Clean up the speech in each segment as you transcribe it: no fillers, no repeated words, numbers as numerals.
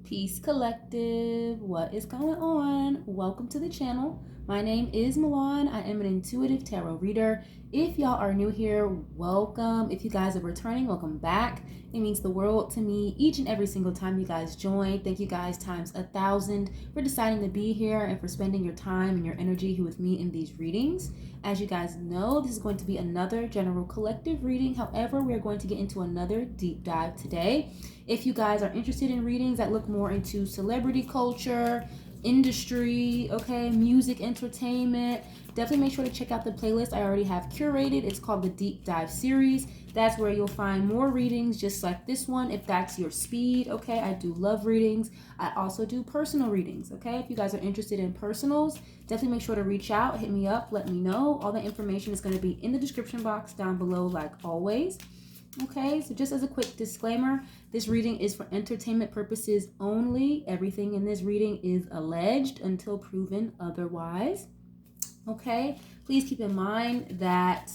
Peace Collective, what is going on? Welcome to the channel. My name is Milan. I am an intuitive tarot reader. If y'all are new here, welcome. If you guys are returning, welcome back. It means the world to me each and every single time you guys join. Thank you guys times 1,000 for deciding to be here and for spending your time and your energy with me in these readings. As you guys know, this is going to be another general collective reading. However, we're going to get into another deep dive today. If you guys are interested in readings that look more into celebrity culture, industry, okay, music, entertainment, definitely make sure to check out the playlist I already have curated. It's called the Deep Dive Series. That's where you'll find more readings just like this one if that's your speed, okay? I do love readings. I also do personal readings, okay? If you guys are interested in personals, definitely make sure to reach out, hit me up, let me know. All the information is going to be in the description box down below like always. Okay, so just as a quick disclaimer, this reading is for entertainment purposes only. Everything in this reading is alleged until proven otherwise. Okay, please keep in mind that,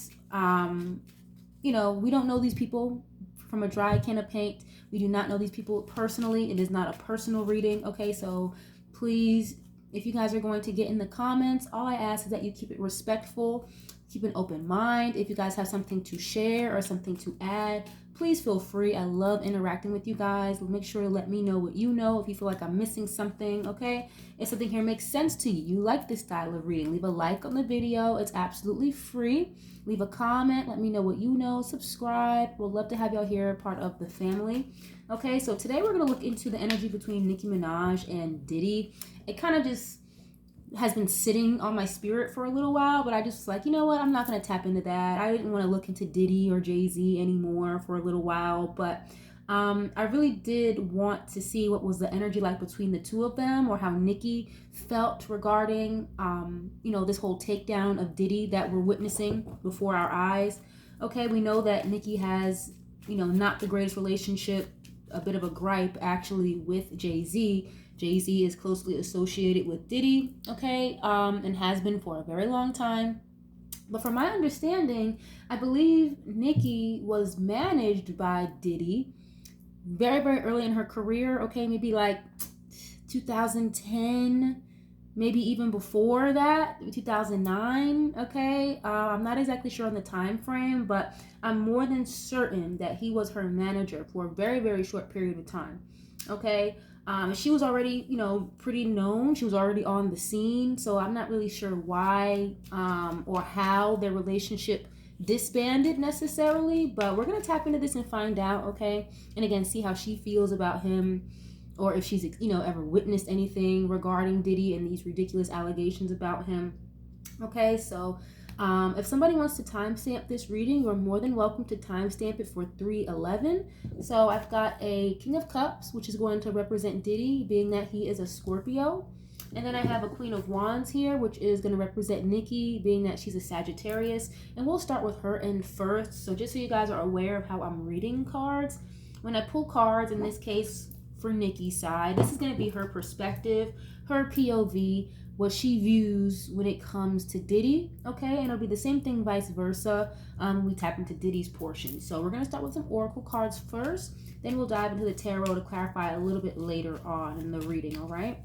we don't know these people from a dry can of paint. We do not know these people personally. It is not a personal reading. Okay, so please, if you guys are going to get in the comments, all I ask is that you keep it respectful. Keep an open mind. If you guys have something to share or something to add, please feel free. I love interacting with you guys. Make sure to let me know what you know. If you feel like I'm missing something, okay? If something here makes sense to you, you like this style of reading, leave a like on the video. It's absolutely free. Leave a comment. Let me know what you know. Subscribe. We'd love to have y'all here, part of the family. Okay, so today we're going to look into the energy between Nicki Minaj and Diddy. It kind of just has been sitting on my spirit for a little while, but I just was like, you know what, I'm not going to tap into that. I didn't want to look into Diddy or Jay-Z anymore for a little while, but I really did want to see what was the energy like between the two of them, or how Nicki felt regarding, this whole takedown of Diddy that we're witnessing before our eyes. Okay, we know that Nicki has, not the greatest relationship, a bit of a gripe actually with Jay-Z. Jay-Z is closely associated with Diddy, okay, and has been for a very long time. But from my understanding, I believe Nicki was managed by Diddy very, very early in her career, okay, maybe like 2010, maybe even before that, 2009, okay? I'm not exactly sure on the time frame, but I'm more than certain that he was her manager for a very, very short period of time, okay? She was already, pretty known. She was already on the scene. So I'm not really sure why or how their relationship disbanded necessarily. But we're going to tap into this and find out, okay? And again, see how she feels about him, or if she's, ever witnessed anything regarding Diddy and these ridiculous allegations about him. Okay, so if somebody wants to timestamp this reading, you're more than welcome to timestamp it for 3/11. So I've got a King of Cups, which is going to represent Diddy, being that he is a Scorpio. And then I have a Queen of Wands here, which is going to represent Nicki, being that she's a Sagittarius. And we'll start with her in first. So just so you guys are aware of how I'm reading cards, when I pull cards, in this case for Nicki's side, this is going to be her perspective, her POV, what she views when it comes to Diddy, okay? And it'll be the same thing vice versa when we tap into Diddy's portion. So we're going to start with some oracle cards first, then we'll dive into the tarot to clarify a little bit later on in the reading, all right?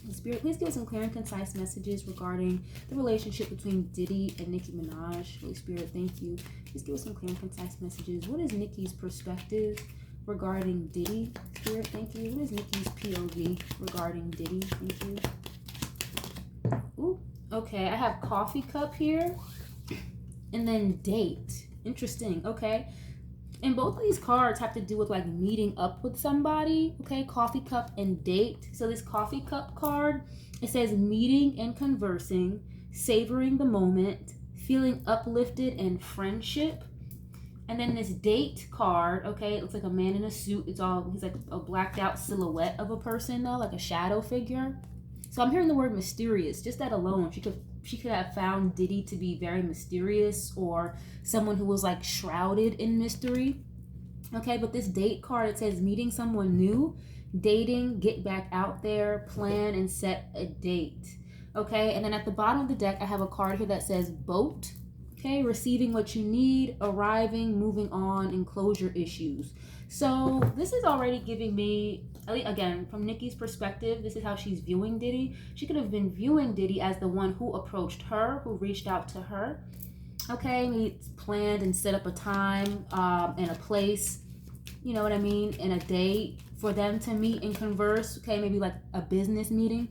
Spirit, please give us some clear and concise messages regarding the relationship between Diddy and Nicki Minaj. Holy Spirit, thank you. Please give us some clear and concise messages. What is Nicki's perspective regarding Diddy? Spirit, thank you. What is Nicki's POV regarding Diddy? Thank you. Ooh, okay, I have coffee cup here, and then date. Interesting, okay. And both of these cards have to do with like meeting up with somebody, okay? Coffee cup and date. So this coffee cup card, it says meeting and conversing, savoring the moment, feeling uplifted, and friendship. And then this date card, okay, it looks like a man in a suit. He's like a blacked out silhouette of a person though, like a shadow figure. So I'm hearing the word mysterious. Just that alone, she could have found Diddy to be very mysterious, or someone who was like shrouded in mystery. Okay, but this date card, it says meeting someone new, dating, get back out there, plan and set a date. Okay, and then at the bottom of the deck, I have a card here that says boat. Okay, receiving what you need, arriving, moving on, and closure issues. So this is already giving me again, from Nicki's perspective, this is how she's viewing Diddy. She could have been viewing Diddy as the one who approached her, who reached out to her. Okay, maybe planned and set up a time and a place, you know what I mean, and a date for them to meet and converse. Okay, maybe like a business meeting.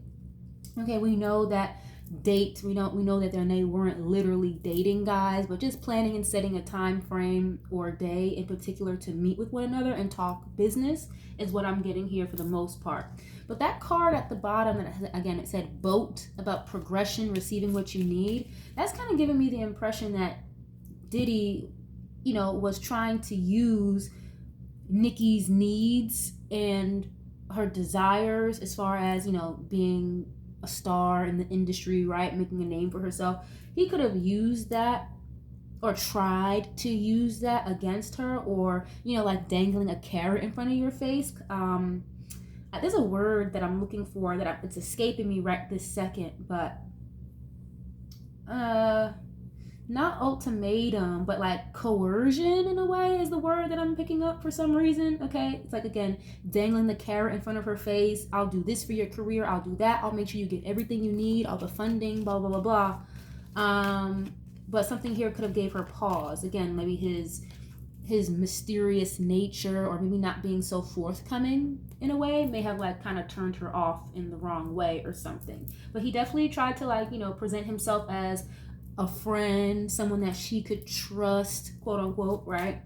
Okay, we know that we know that they weren't literally dating, guys, but just planning and setting a time frame or a day in particular to meet with one another and talk business is what I'm getting here for the most part. But that card at the bottom, again, it said boat, about progression, receiving what you need. That's kind of giving me the impression that Diddy, you know, was trying to use Nicki's needs and her desires as far as, you know, being a star in the industry, right? Making a name for herself. He could have used that or tried to use that against her, or, you know, like dangling a carrot in front of your face. There's a word that I'm looking for that it's escaping me right this second, but not ultimatum, but like coercion in a way is the word that I'm picking up for some reason. Okay, it's like, again, dangling the carrot in front of her face. I'll do this for your career, I'll do that, I'll make sure you get everything you need, all the funding, blah blah blah blah. But something here could have gave her pause. Again, maybe his mysterious nature, or maybe not being so forthcoming in a way, may have like kind of turned her off in the wrong way or something. But he definitely tried to, like, you know, present himself as a friend, someone that she could trust, quote unquote, right?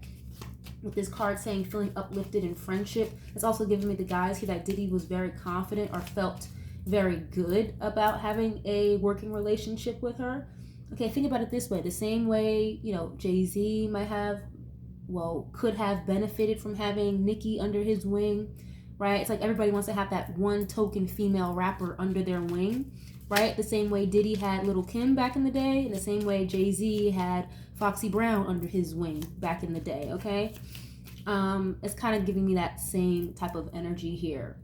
With this card saying feeling uplifted in friendship, it's also giving me the guys here that Diddy was very confident or felt very good about having a working relationship with her. Okay, think about it this way. The same way, you know, Jay-Z might have, well, could have benefited from having Nicki under his wing, right? It's like everybody wants to have that one token female rapper under their wing, right? The same way Diddy had Little Kim back in the day, and the same way Jay-Z had Foxy Brown under his wing back in the day, okay? It's kind of giving me that same type of energy here.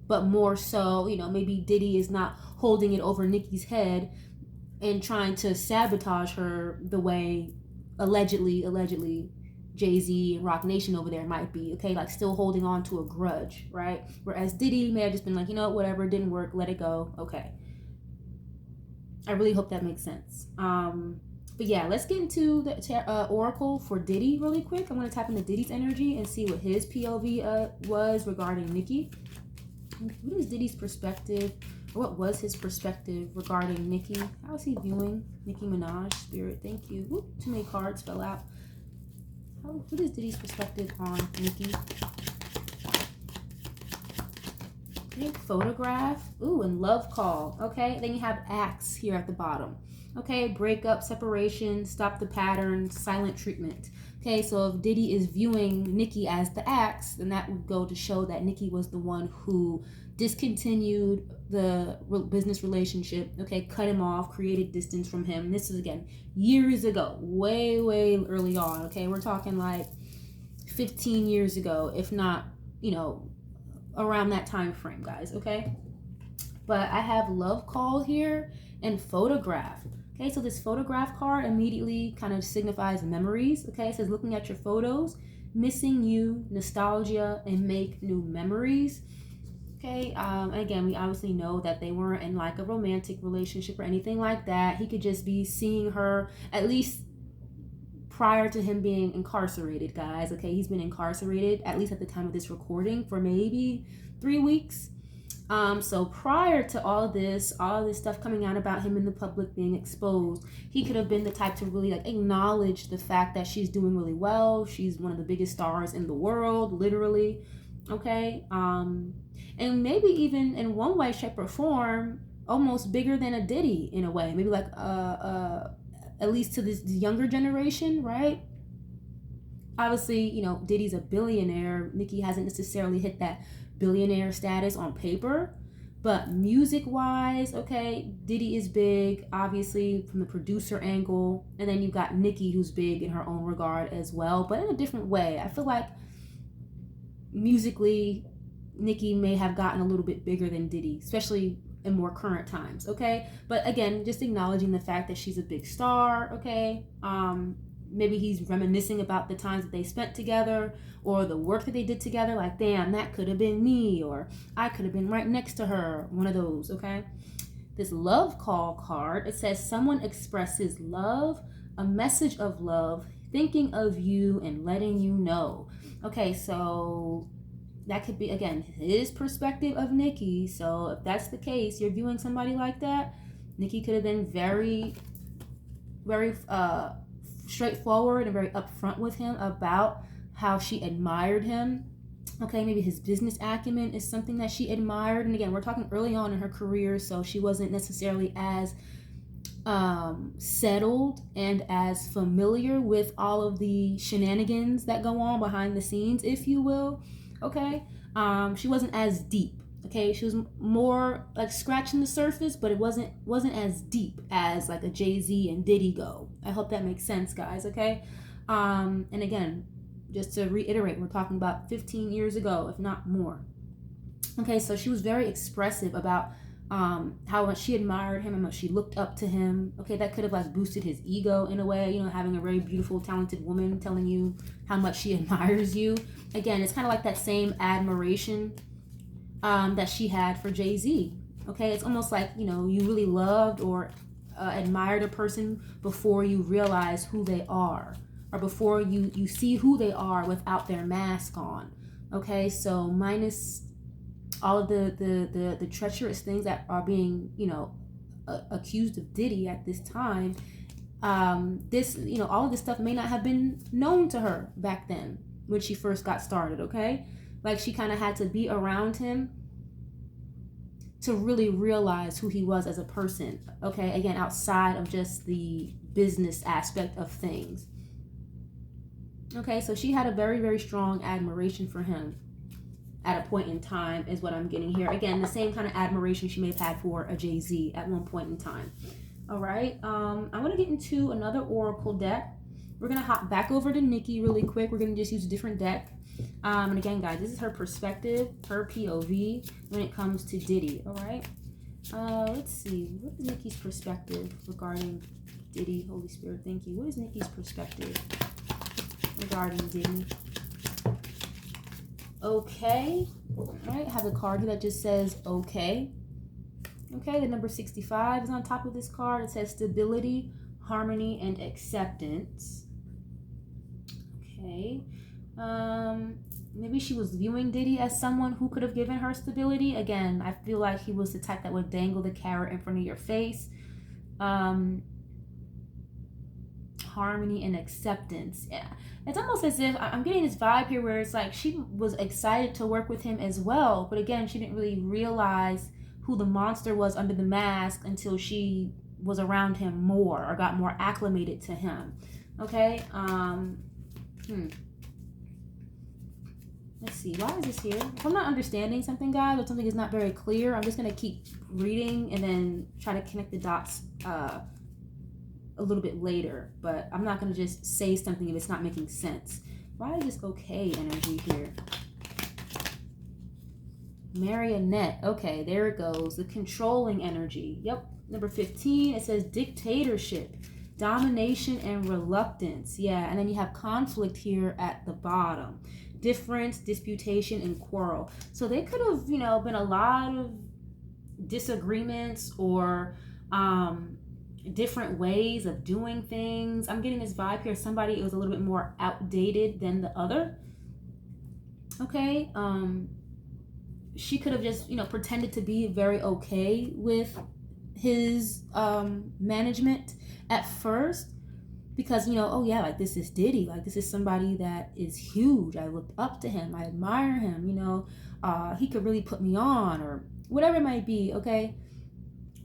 But more so, you know, maybe Diddy is not holding it over Nicki's head and trying to sabotage her the way allegedly Jay-Z and Roc Nation over there might be, okay? Like still holding on to a grudge, right? Whereas Diddy may have just been like, you know, whatever, it didn't work, let it go, okay. I really hope that makes sense. But yeah, let's get into the oracle for Diddy really quick. I'm going to tap into Diddy's energy and see what his POV was regarding Nicki. What is Diddy's perspective, or what was his perspective regarding Nicki? How is he viewing Nicki Minaj? Spirit, thank you. Whoop, too many cards fell out. What is Diddy's perspective on Nicki? Okay, photograph. Ooh, and love call. Okay, then you have axe here at the bottom. Okay, breakup, separation, stop the pattern, silent treatment. Okay, so if Diddy is viewing Nicki as the axe, then that would go to show that Nicki was the one who discontinued the business relationship, okay, cut him off, created distance from him. This is, again, years ago, way early on, okay? We're talking like 15 years ago, if not, you know, around that time frame, guys, okay? But I have love call here and photograph. Okay, so this photograph card immediately kind of signifies memories. Okay, it says looking at your photos, missing you, nostalgia, and make new memories. Okay, again, we obviously know that they weren't in like a romantic relationship or anything like that. He could just be seeing her, at least prior to him being incarcerated, guys. Okay, he's been incarcerated, at least at the time of this recording, for maybe 3 weeks. So prior to all this stuff coming out about him in the public being exposed, he could have been the type to really like acknowledge the fact that she's doing really well. She's one of the biggest stars in the world, literally. Okay. And maybe even in one way, shape, or form, almost bigger than a Diddy in a way. Maybe like at least to this younger generation, right? Obviously, you know, Diddy's a billionaire. Nicki hasn't necessarily hit that billionaire status on paper, but music wise, okay, Diddy is big, obviously, from the producer angle, and then you've got Nicki, who's big in her own regard as well, but in a different way. I feel like musically Nicki may have gotten a little bit bigger than Diddy, especially in more current times, okay? But again, just acknowledging the fact that she's a big star, okay? maybe he's reminiscing about the times that they spent together or the work that they did together. Like, damn, that could have been me, or I could have been right next to her. One of those, okay? This love call card, it says someone expresses love, a message of love, thinking of you and letting you know. Okay, so that could be, again, his perspective of Nicki. So if that's the case, you're viewing somebody like that, Nicki could have been very, very straightforward and very upfront with him about how she admired him. Okay, maybe his business acumen is something that she admired. And again, we're talking early on in her career, so she wasn't necessarily as settled and as familiar with all of the shenanigans that go on behind the scenes, if you will. Okay, she wasn't as deep. Okay, she was more like scratching the surface, but it wasn't as deep as like a Jay-Z and Diddy go. I hope that makes sense, guys. Okay, and again, just to reiterate, we're talking about 15 years ago, if not more. Okay, so she was very expressive about how much she admired him and much she looked up to him. Okay, that could have like boosted his ego in a way, you know, having a very beautiful, talented woman telling you how much she admires you. Again, it's kind of like that same admiration that she had for Jay-Z. Okay, it's almost like, you know, you really loved or admired a person before you realize who they are, or before you see who they are without their mask on. Okay, so minus all of the treacherous things that are being, you know, accused of Diddy at this time, this, you know, all of this stuff may not have been known to her back then when she first got started. Okay, like she kind of had to be around him to really realize who he was as a person. Okay, again, outside of just the business aspect of things. Okay, so she had a very, very strong admiration for him at a point in time, is what I'm getting here. Again, the same kind of admiration she may have had for a Jay-Z at one point in time. All right, I want to get into another oracle deck. We're going to hop back over to Nicki really quick. We're going to just use a different deck. And again, guys, this is her perspective, her POV when it comes to Diddy. All right, let's see. What is Nicki's perspective regarding Diddy? Holy Spirit, thank you. What is Nicki's perspective regarding Diddy? Okay. All right, I have a card here that just says okay. Okay, the number 65 is on top of this card. It says stability, harmony, and acceptance. Okay. Maybe she was viewing Diddy as someone who could have given her stability. Again, I feel like he was the type that would dangle the carrot in front of your face. Harmony and acceptance. Yeah, it's almost as if I'm getting this vibe here where it's like she was excited to work with him as well, but again, she didn't really realize who the monster was under the mask until she was around him more or got more acclimated to him. Okay, let's see, why is this here? If I'm not understanding something, guys, or something is not very clear, I'm just gonna keep reading and then try to connect the dots a little bit later, but I'm not going to just say something if it's not making sense. Why is this okay energy here? Marionette. Okay, there it goes. The controlling energy. Yep. Number 15, it says dictatorship, domination, and reluctance. Yeah, and then you have conflict here at the bottom. Difference, disputation, and quarrel. So they could have, you know, been a lot of disagreements or different ways of doing things. I'm getting this vibe here. Somebody was a little bit more outdated than the other. Okay. She could have just, you know, pretended to be very okay with his management at first because, you know, oh yeah, like this is Diddy. Like this is somebody that is huge. I looked up to him. I admire him. You know, he could really put me on or whatever it might be. Okay.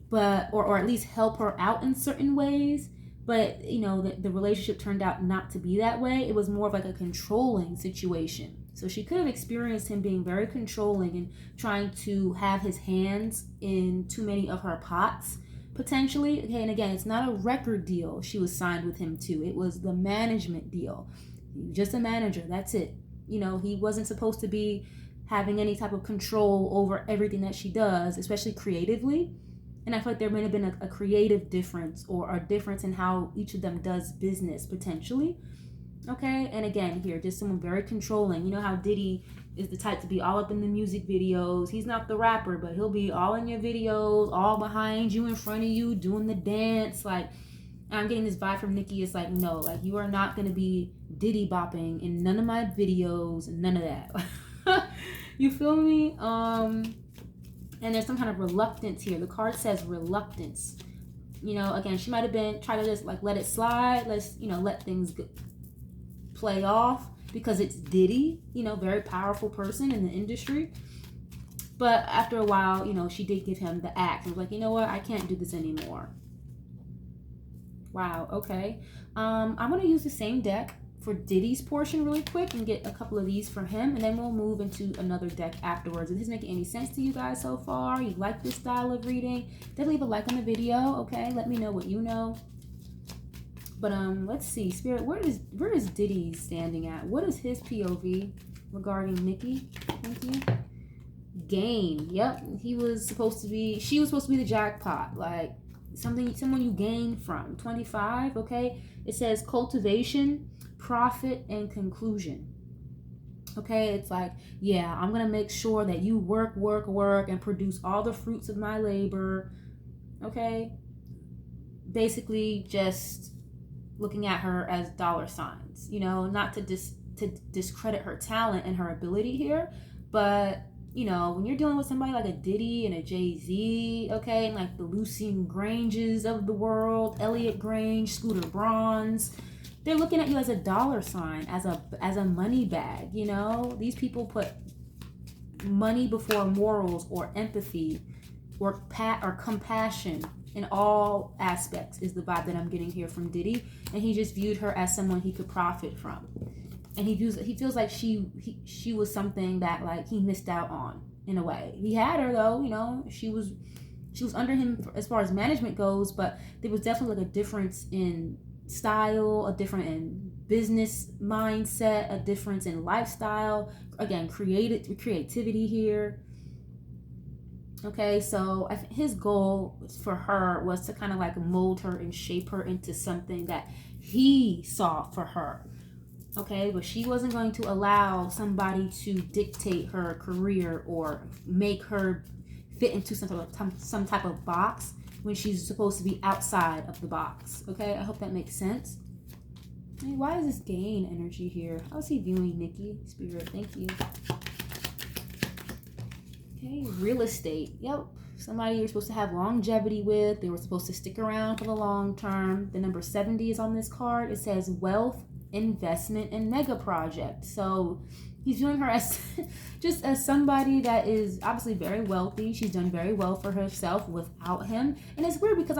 But or at least help her out in certain ways, but you know the relationship turned out not to be that way. It was more of like a controlling situation. So she could have experienced him being very controlling and trying to have his hands in too many of her pots potentially. Okay, and again, it's not a record deal she was signed with him to. It was the management deal. Just a manager, that's it. You know, he wasn't supposed to be having any type of control over everything that she does, especially creatively. And I feel like there may have been a creative difference or a difference in how each of them does business potentially. Okay, and again, here, just someone very controlling. You know how Diddy is the type to be all up in the music videos. He's not the rapper, but he'll be all in your videos, all behind you, in front of you, doing the dance. Like, I'm getting this vibe from Nicki. It's like, no, like, you are not going to be Diddy bopping in none of my videos, none of that. You feel me? And there's some kind of reluctance here. The card says reluctance. You know, again, she might have been trying to just like let it slide. Let's, you know, let things play off because it's Diddy, you know, very powerful person in the industry. But after a while, you know, she did give him the axe. And was like, you know what? I can't do this anymore. Wow. Okay. I'm going to use the same deck for Diddy's portion really quick and get a couple of these for him, and then we'll move into another deck afterwards. Is this making any sense to you guys so far? You like this style of reading? Definitely leave a like on the video, okay? Let me know what you know. But let's see, Spirit, where is Diddy standing at? What is his POV regarding Nicki? Thank you. Gain. Yep, she was supposed to be the jackpot, like someone you gain from. 25, okay? It says cultivation, profit, and conclusion. Okay, it's like, yeah, I'm gonna make sure that you work and produce all the fruits of my labor. Okay, basically just looking at her as dollar signs, you know, not to discredit her talent and her ability here, but you know, when you're dealing with somebody like a Diddy and a Jay-Z, okay, and like the Lucien Granges of the world, Elliot Grange, Scooter Braun's, they're looking at you as a dollar sign, as a money bag. You know, these people put money before morals or empathy or compassion in all aspects is the vibe that I'm getting here from Diddy. And he just viewed her as someone he could profit from. And he feels like she was something that like he missed out on in a way. He had her though, you know, she was under him as far as management goes, but there was definitely like a difference in style, a difference in business mindset, a difference in lifestyle. Again, creativity here. Okay, so I think his goal for her was to kind of like mold her and shape her into something that he saw for her. Okay, but she wasn't going to allow somebody to dictate her career or make her fit into some type of box when she's supposed to be outside of the box. Okay, I hope that makes sense. Hey, why is this gain energy here? How is he viewing Nicki? Spirit, thank you. Okay, real estate. Yep, somebody you're supposed to have longevity with. They were supposed to stick around for the long term. The number 70 is on this card. It says wealth, investment, and mega project. So he's viewing her as just as somebody that is obviously very wealthy. She's done very well for herself without him. And it's weird because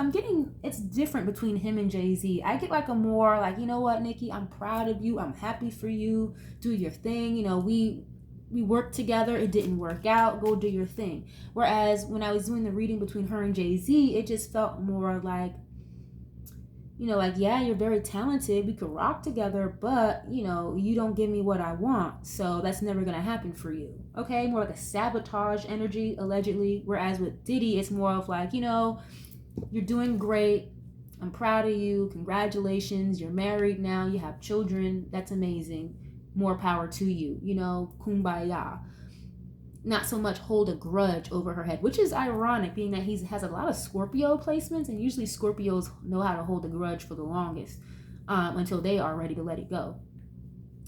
it's different between him and Jay-Z. I get like a more like, you know what, Nicki, I'm proud of you. I'm happy for you. Do your thing. You know, we worked together. It didn't work out. Go do your thing. Whereas when I was doing the reading between her and Jay-Z, it just felt more like, you know, like, yeah, you're very talented. We could rock together, but, you know, you don't give me what I want. So that's never going to happen for you. Okay? More like a sabotage energy, allegedly. Whereas with Diddy, it's more of like, you know, you're doing great. I'm proud of you. Congratulations. You're married now. You have children. That's amazing. More power to you. You know, kumbaya. Not so much hold a grudge over her head, which is ironic being that he has a lot of Scorpio placements, and usually Scorpios know how to hold a grudge for the longest until they are ready to let it go.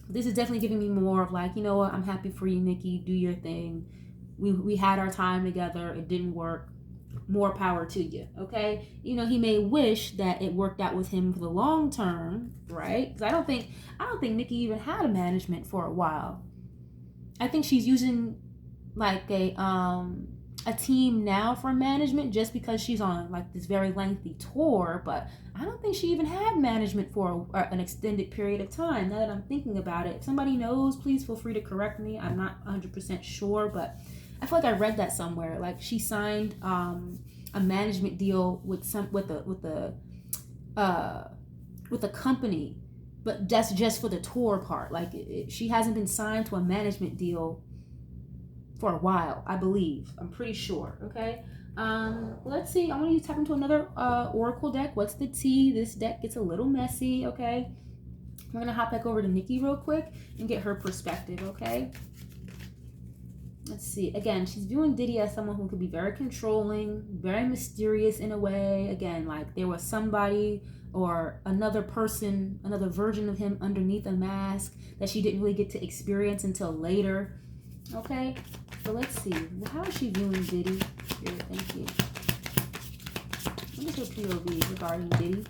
This is definitely giving me more of like, you know what, I'm happy for you, Nicki, do your thing. We had our time together, it didn't work, more power to you, okay? You know, he may wish that it worked out with him for the long term, right? Because I don't think Nicki even had a management for a while. I think she's using like a team now for management just because she's on like this very lengthy tour, but I don't think she even had management for an extended period of time. Now that I'm thinking about it, if somebody knows, please feel free to correct me. I'm not 100% sure, but I feel like I read that somewhere. Like she signed a management deal with a company, but that's just for the tour part. Like she hasn't been signed to a management deal for a while, I believe. I'm pretty sure. Okay. Let's see. I want you to tap into another oracle deck. What's the tea? This deck gets a little messy. Okay. I'm gonna hop back over to Nicki real quick and get her perspective. Okay. Let's see. Again, she's viewing Diddy as someone who could be very controlling, very mysterious in a way. Again, like there was somebody or another person, another version of him underneath a mask that she didn't really get to experience until later. Okay, so let's see. How is she viewing Diddy? Here, thank you. What is her POV regarding Diddy?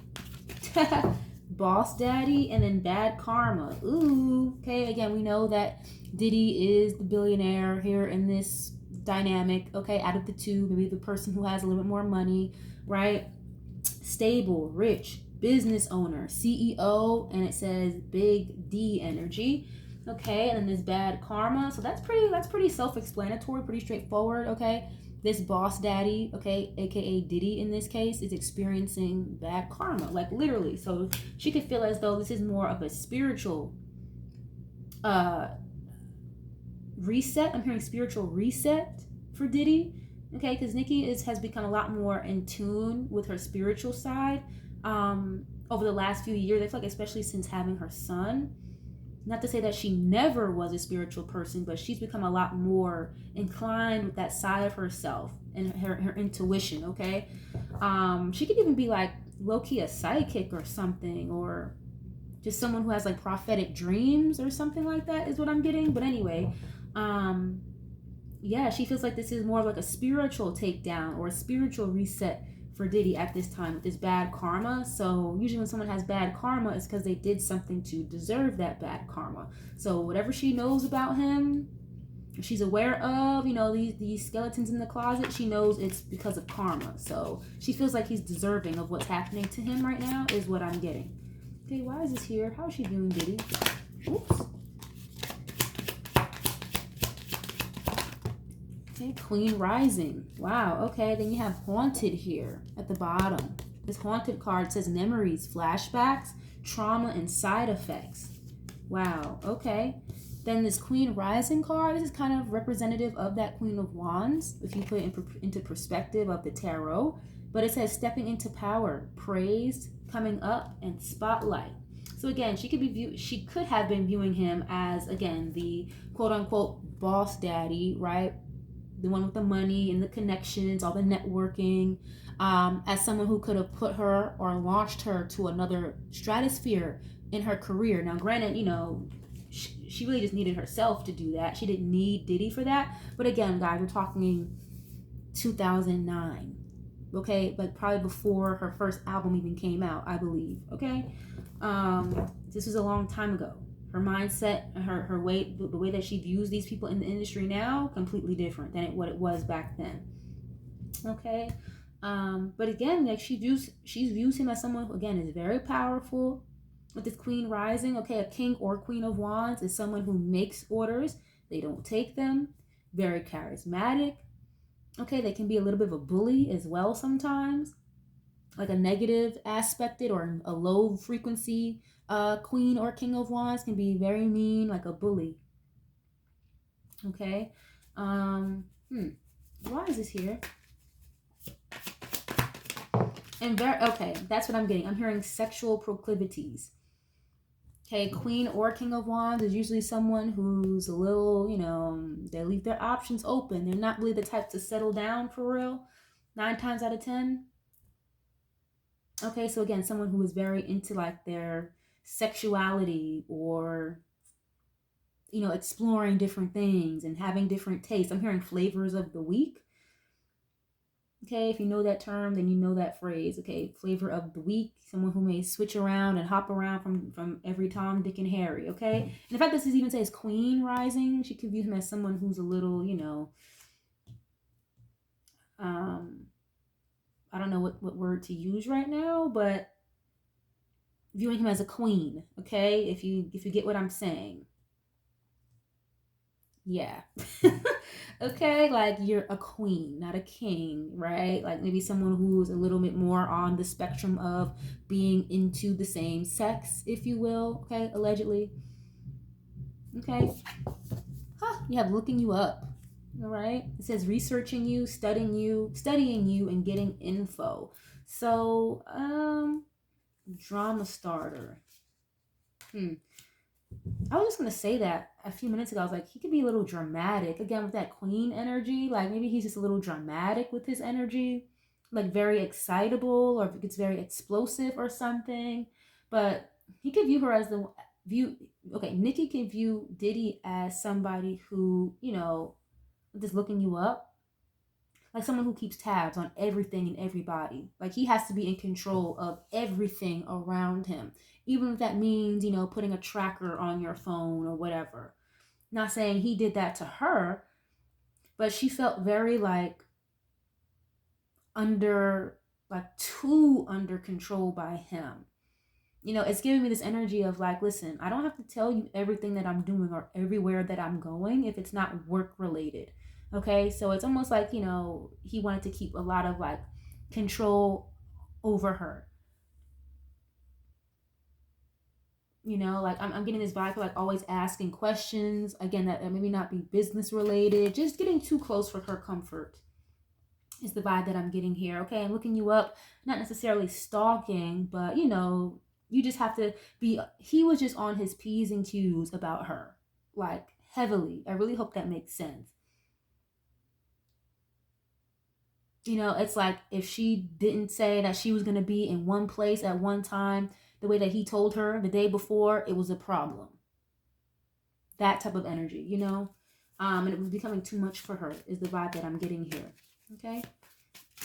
Boss daddy and then bad karma. Ooh. Okay, again, we know that Diddy is the billionaire here in this dynamic. Okay, out of the two, maybe the person who has a little bit more money, right? Stable, rich, business owner, CEO, and it says big D energy. Okay, and then this bad karma. So that's pretty self-explanatory, pretty straightforward. Okay, this boss daddy, okay, aka Diddy in this case, is experiencing bad karma, like literally. So she could feel as though this is more of a spiritual reset. I'm hearing spiritual reset for Diddy. Okay, because Nicki has become a lot more in tune with her spiritual side over the last few years. I feel like especially since having her son. Not to say that she never was a spiritual person, but she's become a lot more inclined with that side of herself and her intuition, okay? She could even be like low-key a psychic or something, or just someone who has like prophetic dreams or something like that is what I'm getting. But anyway, yeah, she feels like this is more of like a spiritual takedown or a spiritual reset for Diddy at this time with this bad karma. So usually when someone has bad karma, it's because they did something to deserve that bad karma. So whatever she knows about him, she's aware of, these skeletons in the closet, she knows it's because of karma. So she feels like he's deserving of what's happening to him right now is what I'm getting. Okay, why is this here? How is she doing Diddy? Oops. Okay, Queen Rising. Wow, okay, then you have Haunted here at the bottom. This Haunted card says memories, flashbacks, trauma, and side effects. Wow, okay. Then this Queen Rising card, this is kind of representative of that Queen of Wands, if you put it into perspective of the tarot. But it says stepping into power, praise, coming up, and spotlight. So again, she could have been viewing him as, again, the quote-unquote boss daddy, right? The one with the money and the connections, all the networking, as someone who could have put her or launched her to another stratosphere in her career. Now, granted, she really just needed herself to do that. She didn't need Diddy for that. But again, guys, we're talking 2009, okay? Like probably before her first album even came out, I believe, okay? This was a long time ago. Her mindset, her way, the way that she views these people in the industry now, completely different than what it was back then. Okay, but again, like she views him as someone who, again, is very powerful. With this Queen Rising, okay, a King or Queen of Wands is someone who makes orders, they don't take them. Very charismatic. Okay, they can be a little bit of a bully as well sometimes, like a negative aspected or a low frequency Queen or King of Wands can be very mean, like a bully. Okay. Why is this here? And okay, that's what I'm getting. I'm hearing sexual proclivities. Okay, Queen or King of Wands is usually someone who's a little, they leave their options open. They're not really the type to settle down for real. 9 times out of 10. Okay, so again, someone who is very into like their sexuality or exploring different things and having different tastes. I'm hearing flavors of the week. Okay, if you know that term, then you know that phrase. Okay, flavor of the week, someone who may switch around and hop around from every Tom, Dick, and Harry. Okay, and in fact, this is even says Queen Rising. She could view him as someone who's a little, I don't know what word to use right now, but viewing him as a queen. Okay, if you get what I'm saying. Yeah. Okay, like you're a queen, not a king, right? Like maybe someone who's a little bit more on the spectrum of being into the same sex, if you will. Okay, allegedly. Okay. Huh, you have looking you up. All right. It says researching you, studying you, and getting info. So, drama starter. I was just gonna say that a few minutes ago. I was like, he could be a little dramatic again with that queen energy. Like maybe he's just a little dramatic with his energy, like very excitable, or if it gets very explosive or something. But he could view her as the view. Okay, Nicki can view Diddy as somebody who, you know, just looking you up, like someone who keeps tabs on everything and everybody. Like he has to be in control of everything around him, even if that means, you know, putting a tracker on your phone or whatever. Not saying he did that to her, but she felt very like under, like too under control by him. You know, it's giving me this energy of like, listen, I don't have to tell you everything that I'm doing or everywhere that I'm going if it's not work related. Okay, so it's almost like, you know, he wanted to keep a lot of like control over her. You know, like I'm getting this vibe of like always asking questions again that maybe not be business related, just getting too close for her comfort is the vibe that I'm getting here. Okay, I'm looking you up, not necessarily stalking, but you know, you just have to be. He was just on his P's and Q's about her, like heavily. I really hope that makes sense. You know, it's like if she didn't say that she was going to be in one place at one time the way that he told her the day before, it was a problem. That type of energy, you know? And it was becoming too much for her, is the vibe that I'm getting here. Okay?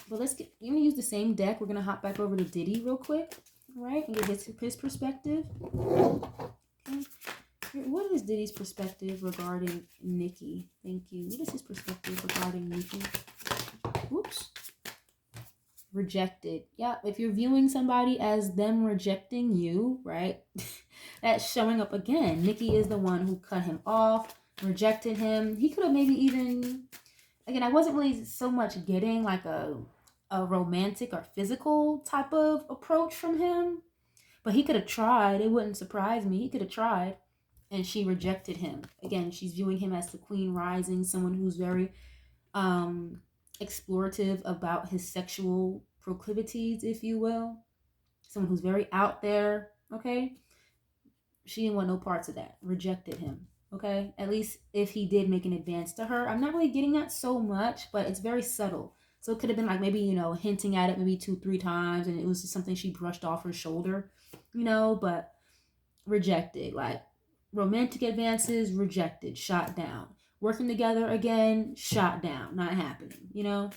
Well, you're going to use the same deck. We're going to hop back over to Diddy real quick. All right? And get his perspective. Okay. What is Diddy's perspective regarding Nicki? Thank you. What is his perspective regarding Nicki? Whoops. Rejected. Yeah, if you're viewing somebody as them rejecting you, right? That's showing up again. Nicki is the one who cut him off, rejected him. He could have maybe even, again, I wasn't really so much getting like a romantic or physical type of approach from him, but he could have tried. It wouldn't surprise me. He could have tried, and she rejected him. Again, she's viewing him as the queen rising, someone who's very explorative about his sexual proclivities, if you will. Someone who's very out there, okay? She didn't want no parts of that. Rejected him, okay? At least if he did make an advance to her. I'm not really getting that so much, but it's very subtle. So it could have been like maybe, you know, hinting at it maybe 2-3 times, and it was just something she brushed off her shoulder, you know, but rejected. Like romantic advances, rejected, shot down. Working together again, shot down, not happening, you know?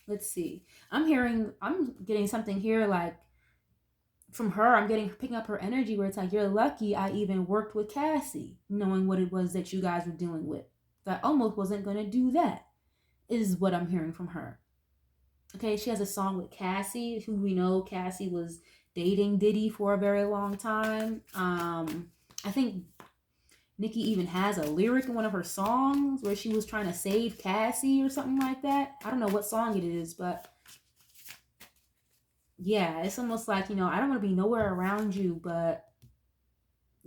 Let's see. I'm getting something here like from her. Picking up her energy where it's like, you're lucky I even worked with Cassie, knowing what it was that you guys were dealing with. I almost wasn't going to do that, is what I'm hearing from her. Okay, she has a song with Cassie, who we know Cassie was dating Diddy for a very long time. I think Nicki even has a lyric in one of her songs where she was trying to save Cassie or something like that. I don't know what song it is, but yeah, it's almost like, you know, I don't want to be nowhere around you, but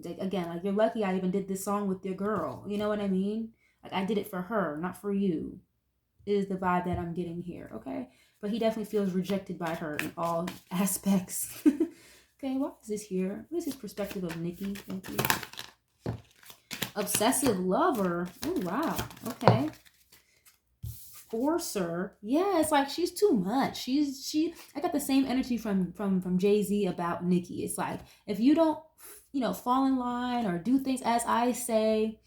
like, again, like you're lucky I even did this song with your girl. You know what I mean? Like I did it for her, not for you, is the vibe that I'm getting here, okay? But he definitely feels rejected by her in all aspects. Okay, what is this here? What is his perspective of Nicki? Thank you. Obsessive lover. Oh, wow. Okay. Forcer. Yeah, it's like she's too much. I got the same energy from Jay-Z about Nicki. It's like if you don't, you know, fall in line or do things as I say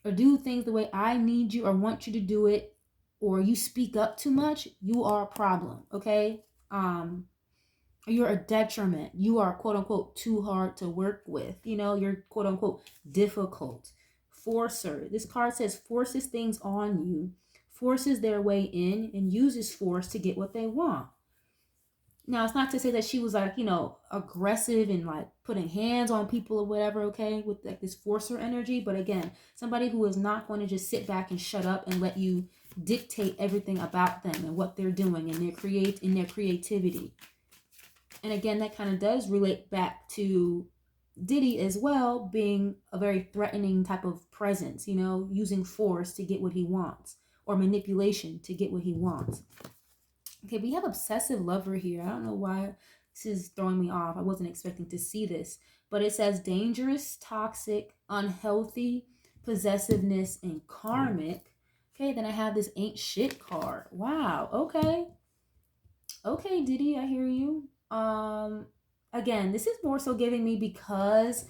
or do things the way I need you or want you to do it, or you speak up too much, you are a problem, okay? You're a detriment. You are quote unquote too hard to work with. You know, you're quote unquote difficult. Forcer. This card says forces things on you, forces their way in, and uses force to get what they want. Now, it's not to say that she was like, you know, aggressive and like putting hands on people or whatever, okay, with like this forcer energy. But again, somebody who is not going to just sit back and shut up and let you dictate everything about them and what they're doing and their creativity. And again, that kind of does relate back to Diddy as well being a very threatening type of presence, you know, using force to get what he wants or manipulation to get what he wants. Okay, we have obsessive lover here. I don't know why this is throwing me off. I wasn't expecting to see this, but it says dangerous, toxic, unhealthy, possessiveness, and karmic. Okay, then I have this ain't shit card. Wow. Okay. Okay, Diddy, I hear you. Again, this is more so giving me because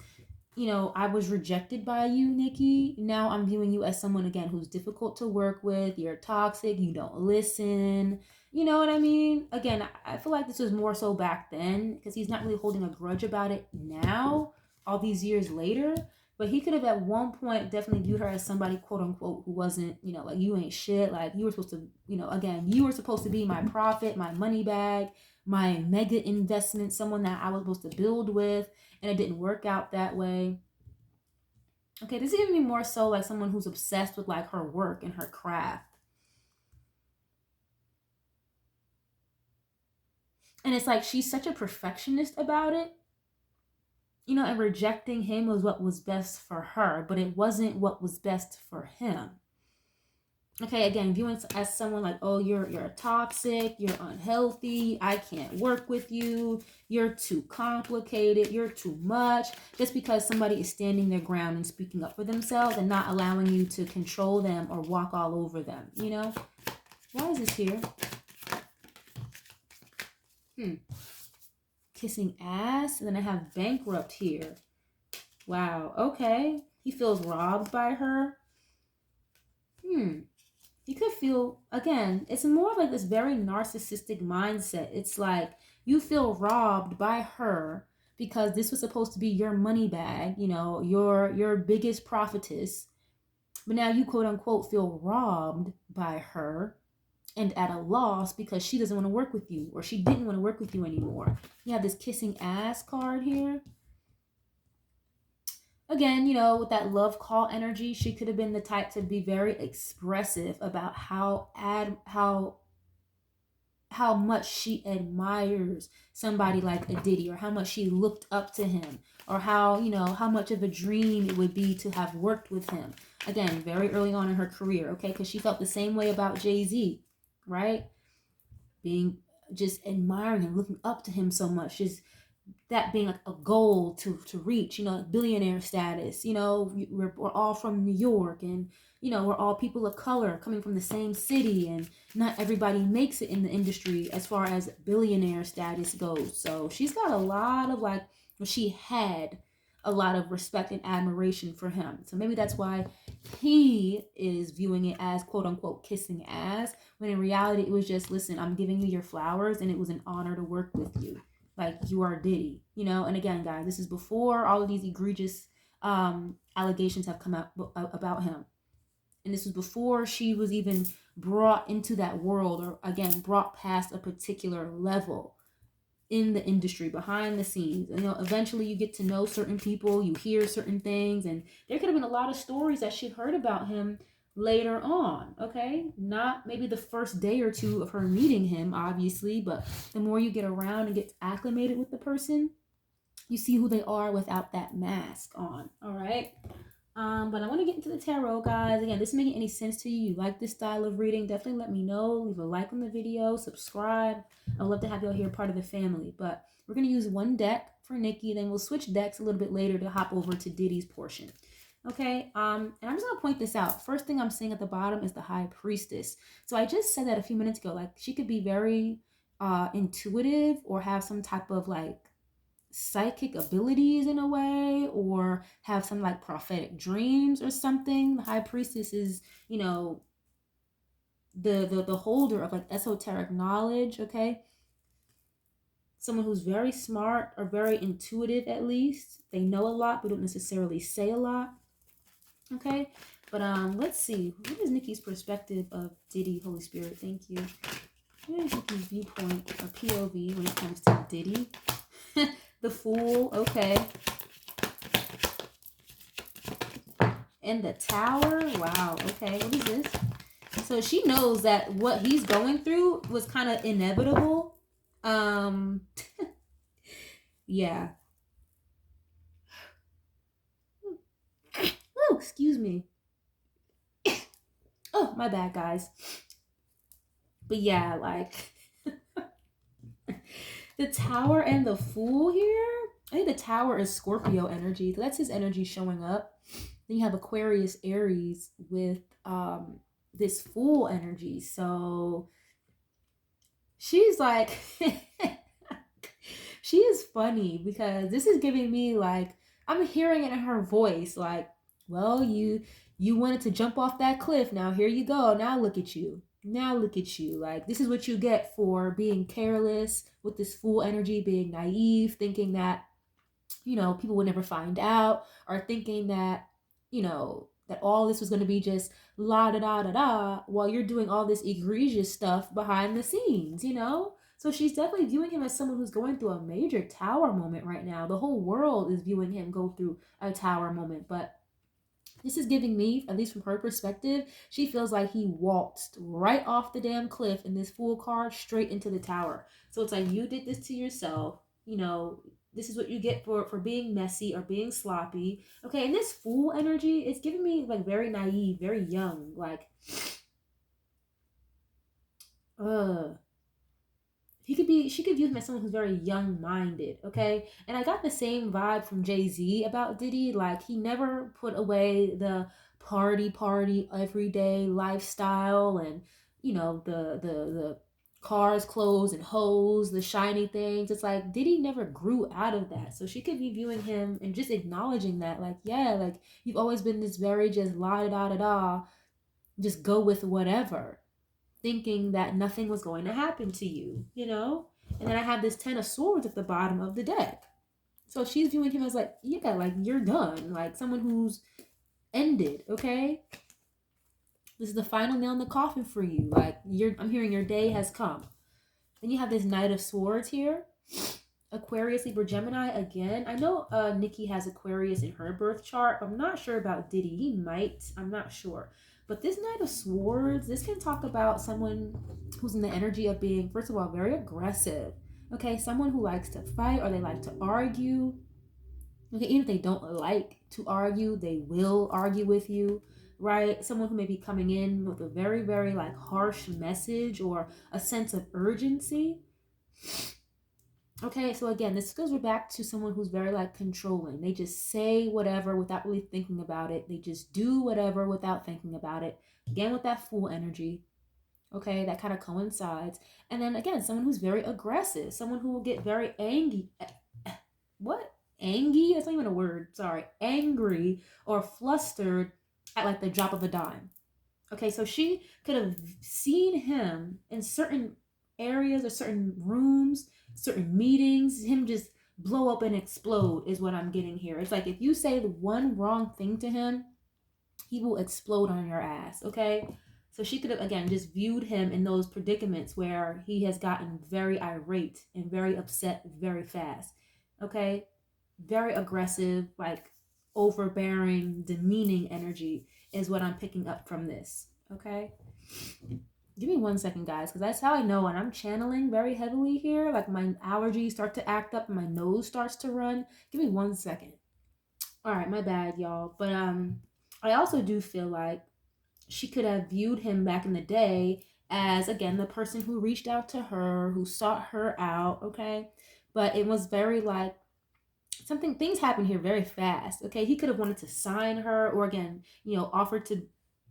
I was rejected by you, Nicki. Now I'm viewing you as someone, again, who's difficult to work with. You're toxic. You don't listen. You know what I mean? Again, I feel like this was more so back then because he's not really holding a grudge about it now, all these years later. But he could have at one point definitely viewed her as somebody, quote unquote, who wasn't, like you ain't shit. Like you were supposed to, again, you were supposed to be my profit, my money bag, my mega investment, someone that I was supposed to build with, and it didn't work out that way. Okay, this is giving me more so like someone who's obsessed with like her work and her craft. And it's like she's such a perfectionist about it, and rejecting him was what was best for her, but it wasn't what was best for him. Okay, again, viewing as someone like, oh, you're toxic, you're unhealthy, I can't work with you, you're too complicated, you're too much, just because somebody is standing their ground and speaking up for themselves and not allowing you to control them or walk all over them, Why is this here? Kissing ass, and then I have bankrupt here. Wow, okay. He feels robbed by her. You could feel, again, it's more like this very narcissistic mindset. It's like you feel robbed by her because this was supposed to be your money bag, your biggest prophetess. But now you, quote unquote, feel robbed by her and at a loss because she doesn't want to work with you or she didn't want to work with you anymore. You have this kissing ass card here. Again, with that love call energy, she could have been the type to be very expressive about how much she admires somebody like a Diddy, or how much she looked up to him, or how much of a dream it would be to have worked with him. Again, very early on in her career, okay, because she felt the same way about Jay-Z, right? Being just admiring him, looking up to him so much, just that being like a goal to reach, billionaire status. We're all from New York, and we're all people of color coming from the same city, and not everybody makes it in the industry as far as billionaire status goes. So she's got a lot of she had a lot of respect and admiration for him. So maybe that's why he is viewing it as, quote unquote, kissing ass, when in reality it was just, listen, I'm giving you your flowers and it was an honor to work with you. Like, you are Diddy, and again, guys, this is before all of these egregious allegations have come out about him. And this was before she was even brought into that world, or again, brought past a particular level in the industry, behind the scenes. Eventually you get to know certain people, you hear certain things, and there could have been a lot of stories that she heard about him later on, okay? Not maybe the first day or two of her meeting him, obviously, but the more you get around and get acclimated with the person, you see who they are without that mask on, all right? But I want to get into the tarot, guys. Again, this is making any sense to you. You like this style of reading, definitely let me know. Leave a like on the video, subscribe. I'd love to have y'all here, part of the family. But we're going to use one deck for Nicki, then we'll switch decks a little bit later to hop over to Diddy's portion. Okay, and I'm just gonna point this out. First thing I'm seeing at the bottom is the High Priestess. So I just said that a few minutes ago, like she could be very intuitive, or have some type of like psychic abilities in a way, or have some like prophetic dreams or something. The High Priestess is, the holder of like esoteric knowledge, okay? Someone who's very smart, or very intuitive at least. They know a lot, but don't necessarily say a lot. Okay, but let's see. What is Nicki's perspective of Diddy? Holy Spirit, thank you. What is Nicki's viewpoint or POV when it comes to Diddy? The Fool, okay. And the Tower, wow, okay. What is this? So she knows that what he's going through was kind of inevitable. Yeah. Oh, excuse me. Oh, my bad, guys. But yeah, like the Tower and the Fool here. I think the Tower is Scorpio energy. That's his energy showing up. Then you have Aquarius Aries with this Fool energy. So she's like she is funny because this is giving me like I'm hearing it in her voice like, well, you wanted to jump off that cliff. Now here you go. Now look at you. Now look at you. Like this is what you get for being careless with this Fool energy, being naive, thinking that people would never find out, or thinking that, that all this was going to be just la da da da da while you're doing all this egregious stuff behind the scenes. So she's definitely viewing him as someone who's going through a major tower moment right now. The whole world is viewing him go through a tower moment, but this is giving me, at least from her perspective, she feels like he waltzed right off the damn cliff in this Fool card straight into the tower. So it's like, you did this to yourself. This is what you get for being messy or being sloppy. Okay, and this Fool energy, it's giving me like very naive, very young. Like, she could view him as someone who's very young-minded, okay? And I got the same vibe from Jay-Z about Diddy. Like, he never put away the party everyday lifestyle and, the cars, clothes, and hoes, the shiny things. It's like Diddy never grew out of that. So she could be viewing him and just acknowledging that, like, yeah, like, you've always been this very just la-da-da-da-da, just go with whatever, thinking that nothing was going to happen to you. And then I have this 10 of Swords at the bottom of the deck. So she's viewing him as like, yeah, like you're done. Like someone who's ended, okay? This is the final nail in the coffin for you. Like I'm hearing your day has come. Then you have this Knight of Swords here. Aquarius, Libra, Gemini again. I know Nicki has Aquarius in her birth chart. I'm not sure about Diddy. He might. I'm not sure. But this Knight of Swords, this can talk about someone who's in the energy of being, first of all, very aggressive. Okay, someone who likes to fight or they like to argue. Okay, even if they don't like to argue, they will argue with you, right? Someone who may be coming in with a very, very like harsh message or a sense of urgency. Okay, so again, this goes back to someone who's very like controlling. They just say whatever without really thinking about it. They just do whatever without thinking about it. Again, with that Fool energy. Okay, that kind of coincides. And then again, someone who's very aggressive. Someone who will get very angry. What? Angry? That's not even a word. Sorry. Angry or flustered at like the drop of a dime. Okay, so she could have seen him in certain areas or certain rooms, certain meetings, him just blow up and explode is what I'm getting here. It's like if you say the one wrong thing to him, he will explode on your ass, okay? So she could have, again, just viewed him in those predicaments where he has gotten very irate and very upset very fast, okay? Very aggressive, like overbearing, demeaning energy is what I'm picking up from this, okay? Give me 1 second, guys, because that's how I know when I'm channeling very heavily here, like my allergies start to act up and my nose starts to run. Give me 1 second. All right, my bad, y'all. But I also do feel like she could have viewed him back in the day as, again, the person who reached out to her, who sought her out, okay? But it was very like, things happen here very fast, okay? He could have wanted to sign her or, again, offered to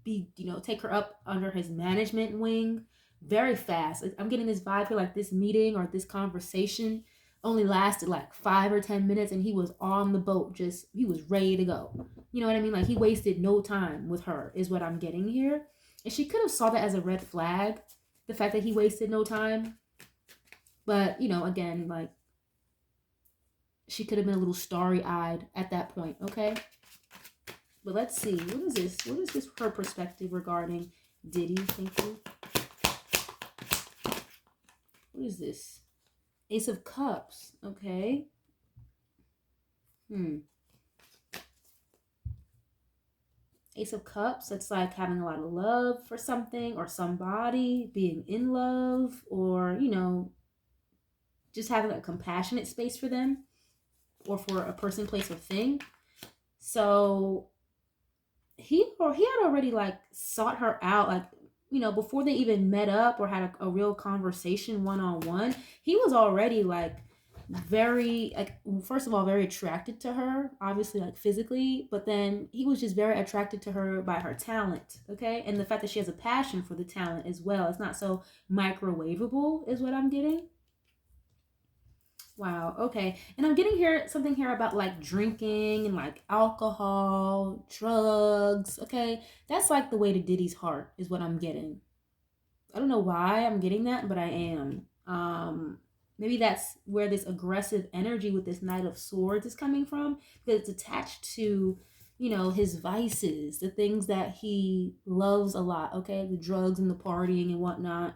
be, take her up under his management wing very fast. I'm getting this vibe here, like this meeting or this conversation only lasted like 5 or 10 minutes and he was on the boat, he was ready to go. You know what I mean? Like he wasted no time with her is what I'm getting here. And she could have saw that as a red flag, the fact that he wasted no time. But, again, like she could have been a little starry-eyed at that point, okay? But let's see. What is this? What is this her perspective regarding Diddy? Thank you. What is this? Ace of Cups. Okay. Ace of Cups. That's like having a lot of love for something or somebody, being in love, or, just having a compassionate space for them or for a person, place, or thing. So he had already like sought her out, like, you know, before they even met up or had a real conversation one-on-one. He was already like very, like, first of all, very attracted to her, obviously, like physically, but then he was just very attracted to her by her talent, okay, and the fact that she has a passion for the talent as well. It's not so microwavable is what I'm getting. Wow. Okay. And I'm getting here something here about like drinking and like alcohol, drugs. Okay. That's like the way to Diddy's heart is what I'm getting. I don't know why I'm getting that, but I am. Maybe that's where this aggressive energy with this Knight of Swords is coming from, because it's attached to, you know, his vices, the things that he loves a lot. Okay. The drugs and the partying and whatnot.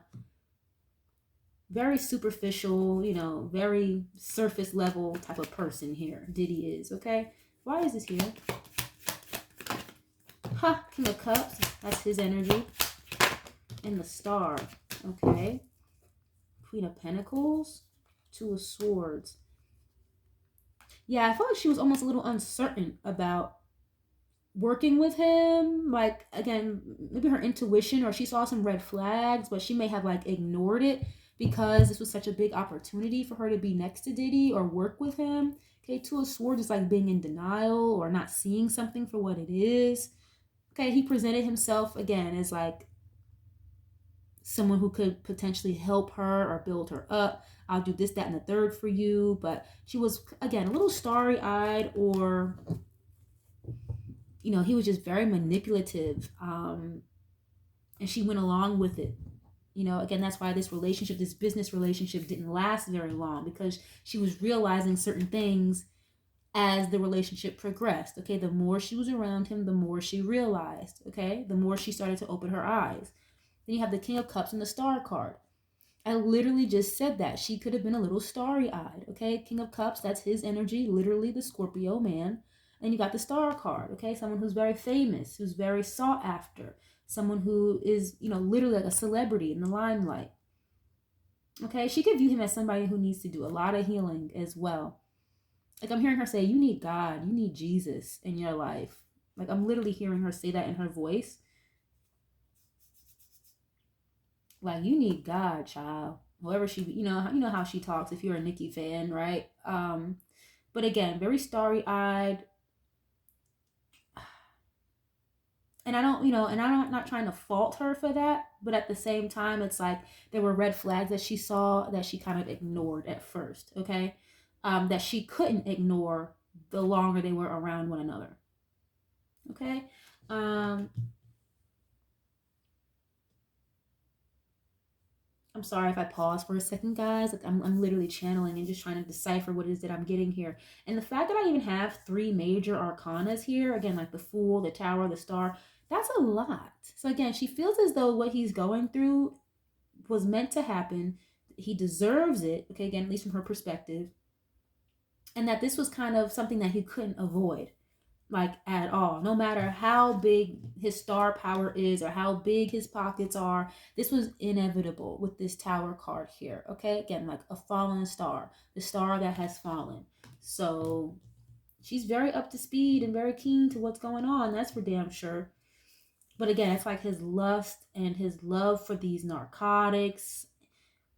Very superficial, you know, very surface level type of person here. Diddy is, okay? Why is this here? Ha, King of Cups. That's his energy. And the Star, okay? Queen of Pentacles. Two of Swords. Yeah, I felt like she was almost a little uncertain about working with him. Like, again, maybe her intuition, or she saw some red flags, but she may have like ignored it because this was such a big opportunity for her to be next to Diddy or work with him. Okay, Two of Swords is like being in denial or not seeing something for what it is. Okay, he presented himself again as like someone who could potentially help her or build her up. I'll do this, that, and the third for you. But she was, again, a little starry-eyed, or, you know, he was just very manipulative. And she went along with it. You know, again, that's why this relationship, this business relationship, didn't last very long, because she was realizing certain things as the relationship progressed. Okay, the more she was around him, the more she realized. Okay, the more she started to open her eyes. Then you have the King of Cups and the Star card. I literally just said that she could have been a little starry-eyed. Okay, King of Cups, that's his energy, literally the Scorpio man. And you got the Star card. Okay, someone who's very famous, who's very sought after, someone who is, you know, literally like a celebrity in the limelight. Okay, she could view him as somebody who needs to do a lot of healing as well. Like, I'm hearing her say, you need God, you need Jesus in your life. Like, I'm literally hearing her say that in her voice. Like, you need God, child. Whoever she, you know how she talks if you're a Nicki fan, right? But again, very starry-eyed. And I don't, you know, and I'm not trying to fault her for that, but at the same time, it's like there were red flags that she saw that she kind of ignored at first, okay? That she couldn't ignore the longer they were around one another, okay? Um, I'm sorry if I pause for a second, guys. Like, I'm literally channeling and just trying to decipher what it is that I'm getting here. And the fact that I even have three major arcanas here, again, like the Fool, the Tower, the Star, that's a lot. So again, she feels as though what he's going through was meant to happen. He deserves it, okay, again, at least from her perspective. And that this was kind of something that he couldn't avoid, like, at all. No matter how big his star power is or how big his pockets are, this was inevitable with this Tower card here. Okay, again, like a fallen star, the star that has fallen. So she's very up to speed and very keen to what's going on, that's for damn sure. But again, it's like his lust and his love for these narcotics,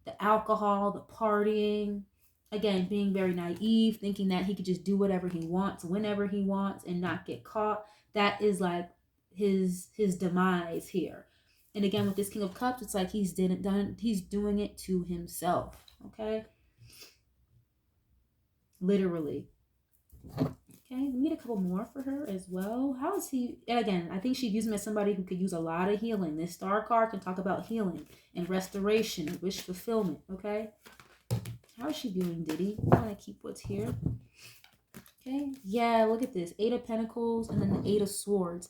the alcohol, the partying, again, being very naive, thinking that he could just do whatever he wants whenever he wants and not get caught. That is like his demise here. And again, with this King of Cups, it's like he's doing it to himself. Okay, literally. Okay, we need a couple more for her as well. How is he? And again, I think she views him as somebody who could use a lot of healing. This Star card can talk about healing and restoration and wish fulfillment. Okay, how is she viewing Diddy? I want to keep what's here. Okay, yeah, look at this. Eight of Pentacles and then the Eight of Swords.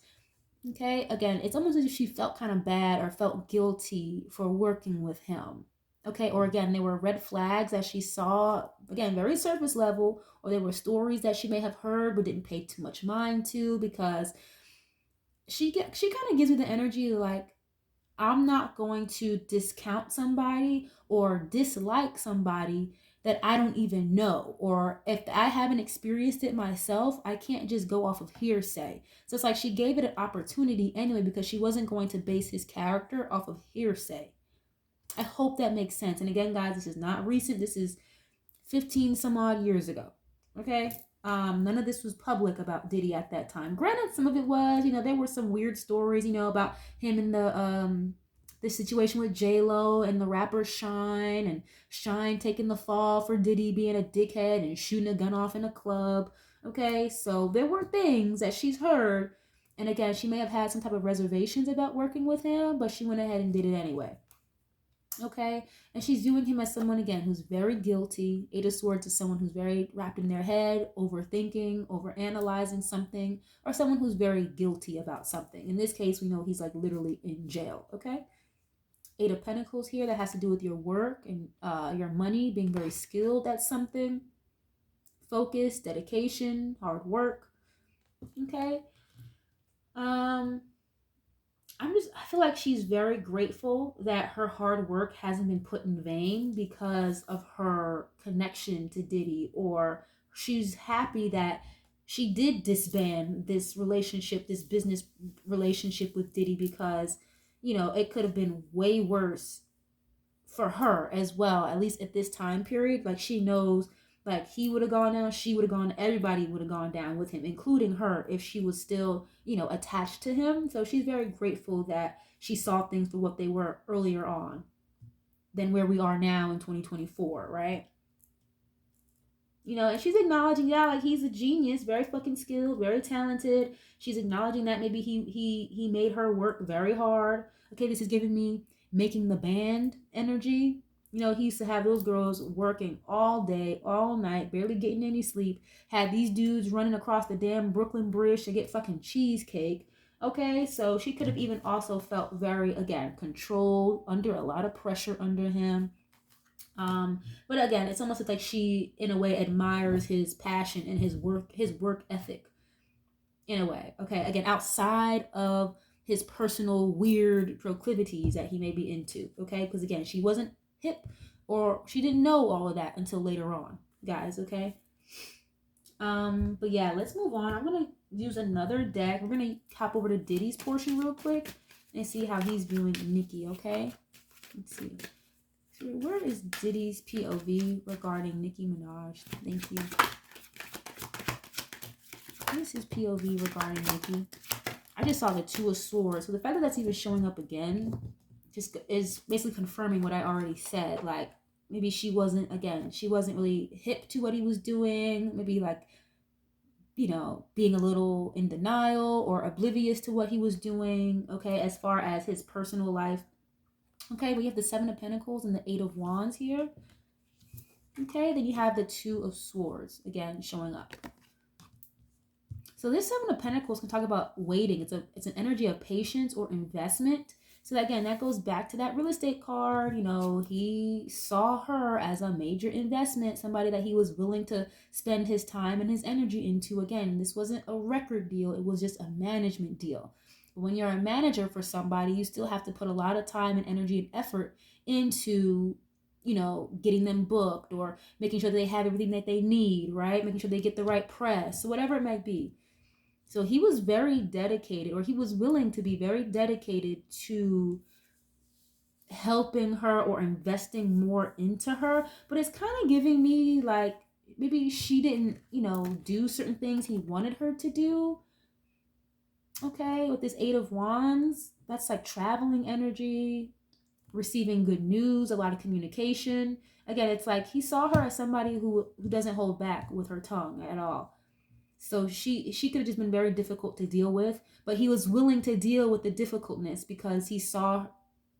Okay, again, it's almost as if she felt kind of bad or felt guilty for working with him. Okay, or again, there were red flags that she saw, again, very surface level, or there were stories that she may have heard but didn't pay too much mind to, because she kind of gives me the energy like, I'm not going to discount somebody or dislike somebody that I don't even know, or if I haven't experienced it myself, I can't just go off of hearsay. So it's like she gave it an opportunity anyway because she wasn't going to base his character off of hearsay. I hope that makes sense. And again, guys, this is not recent. This is 15 some odd years ago. Okay? None of this was public about Diddy at that time. Granted, some of it was, there were some weird stories, about him and the situation with J-Lo and the rapper Shine, and Shine taking the fall for Diddy being a dickhead and shooting a gun off in a club. Okay, so there were things that she's heard, and again, she may have had some type of reservations about working with him, but she went ahead and did it anyway. Okay, and she's viewing him as someone, again, who's very guilty. Eight of Swords is someone who's very wrapped in their head, overthinking, overanalyzing something, or someone who's very guilty about something. In this case, we know he's like literally in jail. Okay, Eight of Pentacles here, that has to do with your work and your money, being very skilled at something, focus, dedication, hard work. Okay, I feel like she's very grateful that her hard work hasn't been put in vain because of her connection to Diddy, or she's happy that she did disband this relationship, this business relationship with Diddy, because, it could have been way worse for her as well, at least at this time period. Like, she knows, like, he would have gone down, she would have gone, everybody would have gone down with him, including her, if she was still, attached to him. So she's very grateful that she saw things for what they were earlier on than where we are now in 2024, right? And she's acknowledging, yeah, like, he's a genius, very fucking skilled, very talented. She's acknowledging that maybe he made her work very hard. Okay, this is giving me Making the Band energy. He used to have those girls working all day, all night, barely getting any sleep. Had these dudes running across the damn Brooklyn Bridge to get fucking cheesecake. Okay, so she could have even also felt very, again, controlled, under a lot of pressure under him. But again, it's almost like she, in a way, admires his passion and his work ethic, in a way. Okay, again, outside of his personal weird proclivities that he may be into. Okay, because again, she wasn't hip, or she didn't know all of that until later on, guys. Okay. But yeah, let's move on. I'm gonna use another deck. We're gonna hop over to Diddy's portion real quick and see how he's viewing Nicki. Okay, let's see. Where is Diddy's POV regarding Nicki Minaj? Thank you. What is his POV regarding Nicki? I just saw the Two of Swords. So the fact that that's even showing up again just is basically confirming what I already said. Like, maybe she wasn't really hip to what he was doing. Maybe, like, being a little in denial or oblivious to what he was doing, okay, as far as his personal life. Okay, we have the Seven of Pentacles and the Eight of Wands here. Okay, then you have the Two of Swords, again, showing up. So this Seven of Pentacles can talk about waiting. It's an energy of patience or investment. So again, that goes back to that real estate card. He saw her as a major investment, somebody that he was willing to spend his time and his energy into. Again, this wasn't a record deal. It was just a management deal. When you're a manager for somebody, you still have to put a lot of time and energy and effort into, getting them booked, or making sure they have everything that they need, right? Making sure they get the right press, so whatever it might be. So he was very dedicated, or he was willing to be very dedicated to helping her or investing more into her. But it's kind of giving me like maybe she didn't, do certain things he wanted her to do. Okay, with this Eight of Wands, that's like traveling energy, receiving good news, a lot of communication. Again, it's like he saw her as somebody who doesn't hold back with her tongue at all. So she could have just been very difficult to deal with, but he was willing to deal with the difficultness because he saw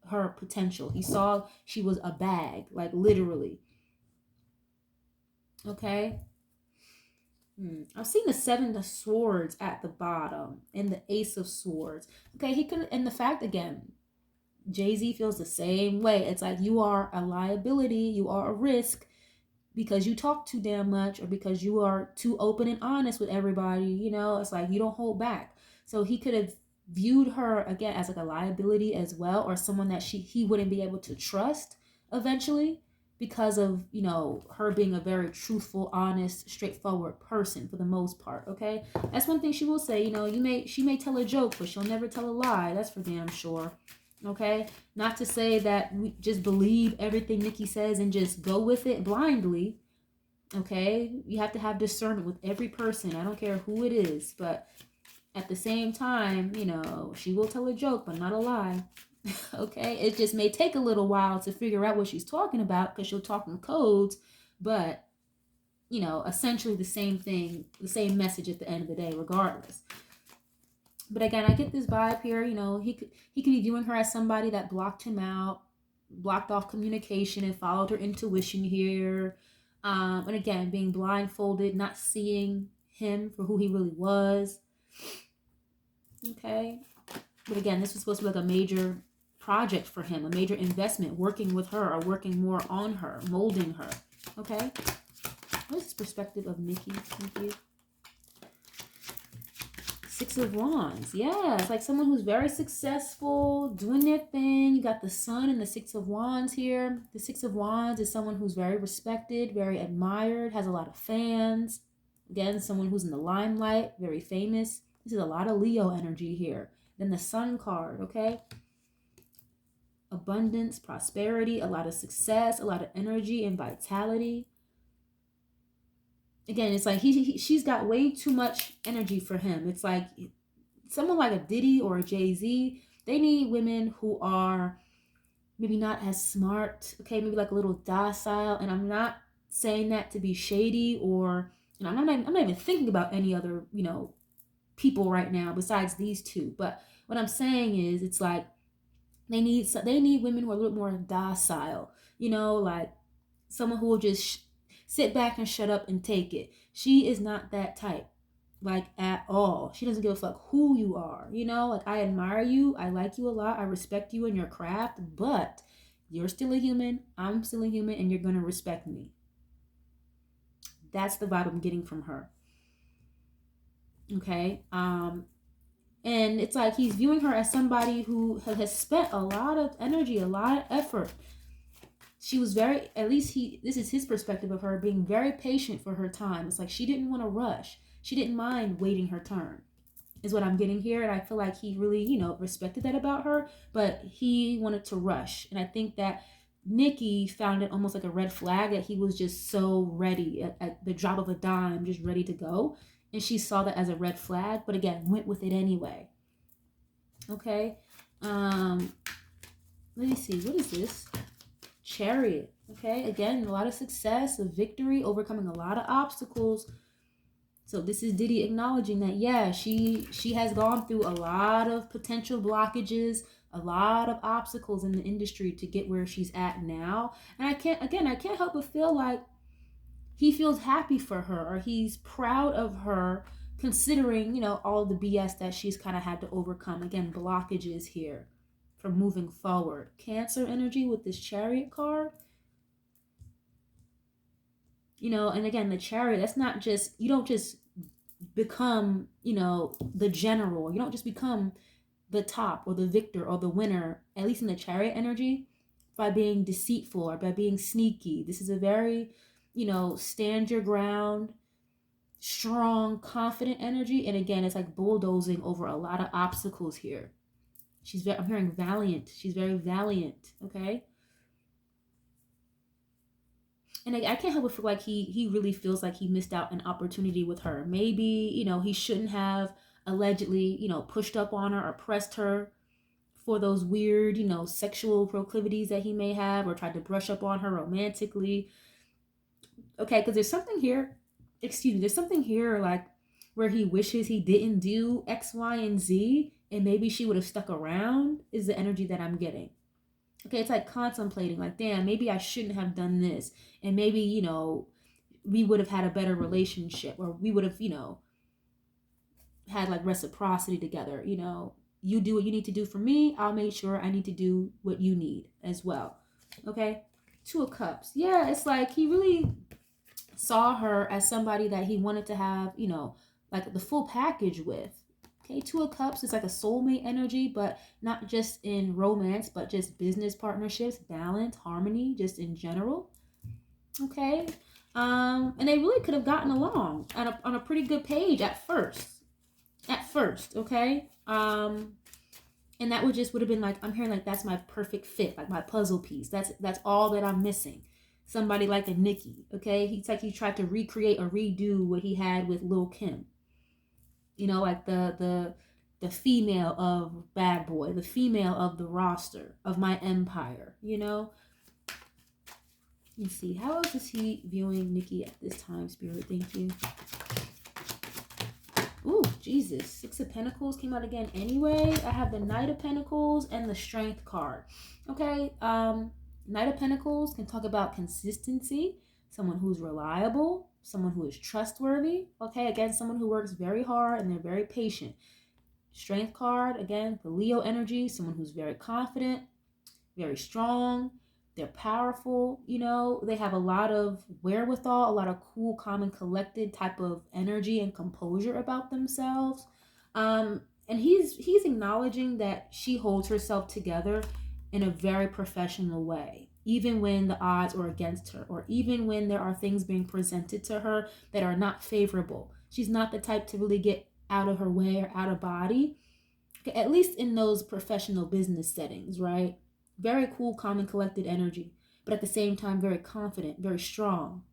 her potential. He saw she was a bag, like literally. Okay. I've seen the Seven of Swords at the bottom and the Ace of Swords. Okay, he could, and the fact again, Jay-Z feels the same way. It's like you are a liability, you are a risk because you talk too damn much, or because you are too open and honest with everybody. It's like you don't hold back. So he could have viewed her again as like a liability as well, or someone that he wouldn't be able to trust eventually. because of, you know, her being a very truthful, honest, straightforward person for the most part. Okay, that's one thing she will say. You know, she may tell a joke, but she'll never tell a lie. That's for damn sure. Okay, not to say that we just believe everything Nicki says and just go with it blindly. Okay, you have to have discernment with every person. I don't care who it is, but at the same time, you know, she will tell a joke, but not a lie. Okay, it just may take a little while to figure out what she's talking about because she'll talk in codes, but you know, essentially the same thing, the same message at the end of the day, regardless. But again, I get this vibe here. You know, he could be viewing her as somebody that blocked him out, blocked off communication, and followed her intuition here. And again, being blindfolded, not seeing him for who he really was. Okay, but again, this was supposed to be like a major project for him, a major investment, working with her or working more on her, molding her. Okay, what's his perspective of Nicki? Thank you. Six of Wands. Yeah, it's like someone who's very successful, doing their thing. You got the Sun and the Six of Wands here. The Six of Wands is someone who's very respected, very admired, has a lot of fans. Again, someone who's in the limelight, very famous. This is a lot of Leo energy here. Then the Sun card, okay? Abundance, prosperity, a lot of success, a lot of energy and vitality. Again, it's like she's got way too much energy for him. It's like someone like a Diddy or a Jay-Z, they need women who are maybe not as smart, okay, maybe like a little docile. And I'm not saying that to be shady or, you know, I'm not even thinking about any other, you know, people right now besides these two. But what I'm saying is, it's like they need women who are a little more docile, you know, like someone who will just sit back and shut up and take it. She is not that type, like at all. She doesn't give a fuck who you are, you know, like I admire you, I like you a lot, I respect you and your craft, but you're still a human, I'm still a human, and you're gonna respect me. That's the vibe I'm getting from her. Okay, and it's like he's viewing her as somebody who has spent a lot of energy, a lot of effort. She was very, at least this is his perspective of her, being very patient for her time. It's like she didn't want to rush. She didn't mind waiting her turn, is what I'm getting here. And I feel like he really, you know, respected that about her, but he wanted to rush. And I think that Nicki found it almost like a red flag that he was just so ready at the drop of a dime, just ready to go. And she saw that as a red flag, but again, went with it anyway. Okay. Let me see. What is this? Chariot. Okay. Again, a lot of success, a victory, overcoming a lot of obstacles. So this is Diddy acknowledging that, yeah, she has gone through a lot of potential blockages, a lot of obstacles in the industry to get where she's at now. And I can't help but feel like he feels happy for her, or he's proud of her, considering, you know, all the BS that she's kind of had to overcome. Again, blockages here from moving forward. Cancer energy with this Chariot card. You know, and again, the Chariot, that's not just, you don't just become, you know, the general. You don't just become the top or the victor or the winner, at least in the Chariot energy, by being deceitful or by being sneaky. This is a very, you know, stand your ground, strong, confident energy. And again, it's like bulldozing over a lot of obstacles here. I'm hearing valiant. She's very valiant, okay? And I can't help but feel like he really feels like he missed out an opportunity with her. Maybe, you know, he shouldn't have allegedly, you know, pushed up on her or pressed her for those weird, you know, sexual proclivities that he may have, or tried to brush up on her romantically. Okay, because there's something here, there's something here like where he wishes he didn't do X, Y, and Z, and maybe she would have stuck around, is the energy that I'm getting. Okay, it's like contemplating, like, damn, maybe I shouldn't have done this. And maybe, you know, we would have had a better relationship, or we would have, you know, had like reciprocity together. You know, you do what you need to do for me, I'll make sure I need to do what you need as well. Okay, Two of Cups. Yeah, it's like he really saw her as somebody that he wanted to have, you know, like the full package with. Okay, Two of Cups is like a soulmate energy, but not just in romance, but just business partnerships, balance, harmony, just in general. Okay. And they really could have gotten along on a pretty good page at first. At first, okay? And that would have been like, I'm hearing like that's my perfect fit, like my puzzle piece. That's all that I'm missing. Somebody like a Nicki, okay? He's like he tried to recreate or redo what he had with Lil Kim. You know, like the female of Bad Boy, the female of the roster of my empire, you know? Let's see, how else is he viewing Nicki at this time, Spirit? Thank you. Ooh, Jesus. Six of Pentacles came out again anyway. I have the Knight of Pentacles and the Strength card. Okay, Knight of Pentacles can talk about consistency, someone who's reliable, someone who is trustworthy. Okay, again, someone who works very hard and they're very patient. Strength card, again, the Leo energy, someone who's very confident, very strong. They're powerful, you know, they have a lot of wherewithal, a lot of cool, calm, and collected type of energy and composure about themselves. And he's acknowledging that she holds herself together in a very professional way, even when the odds are against her, or even when there are things being presented to her that are not favorable. She's not the type to really get out of her way or out of body, at least in those professional business settings, right? Very cool, calm, and collected energy, but at the same time, very confident, very strong.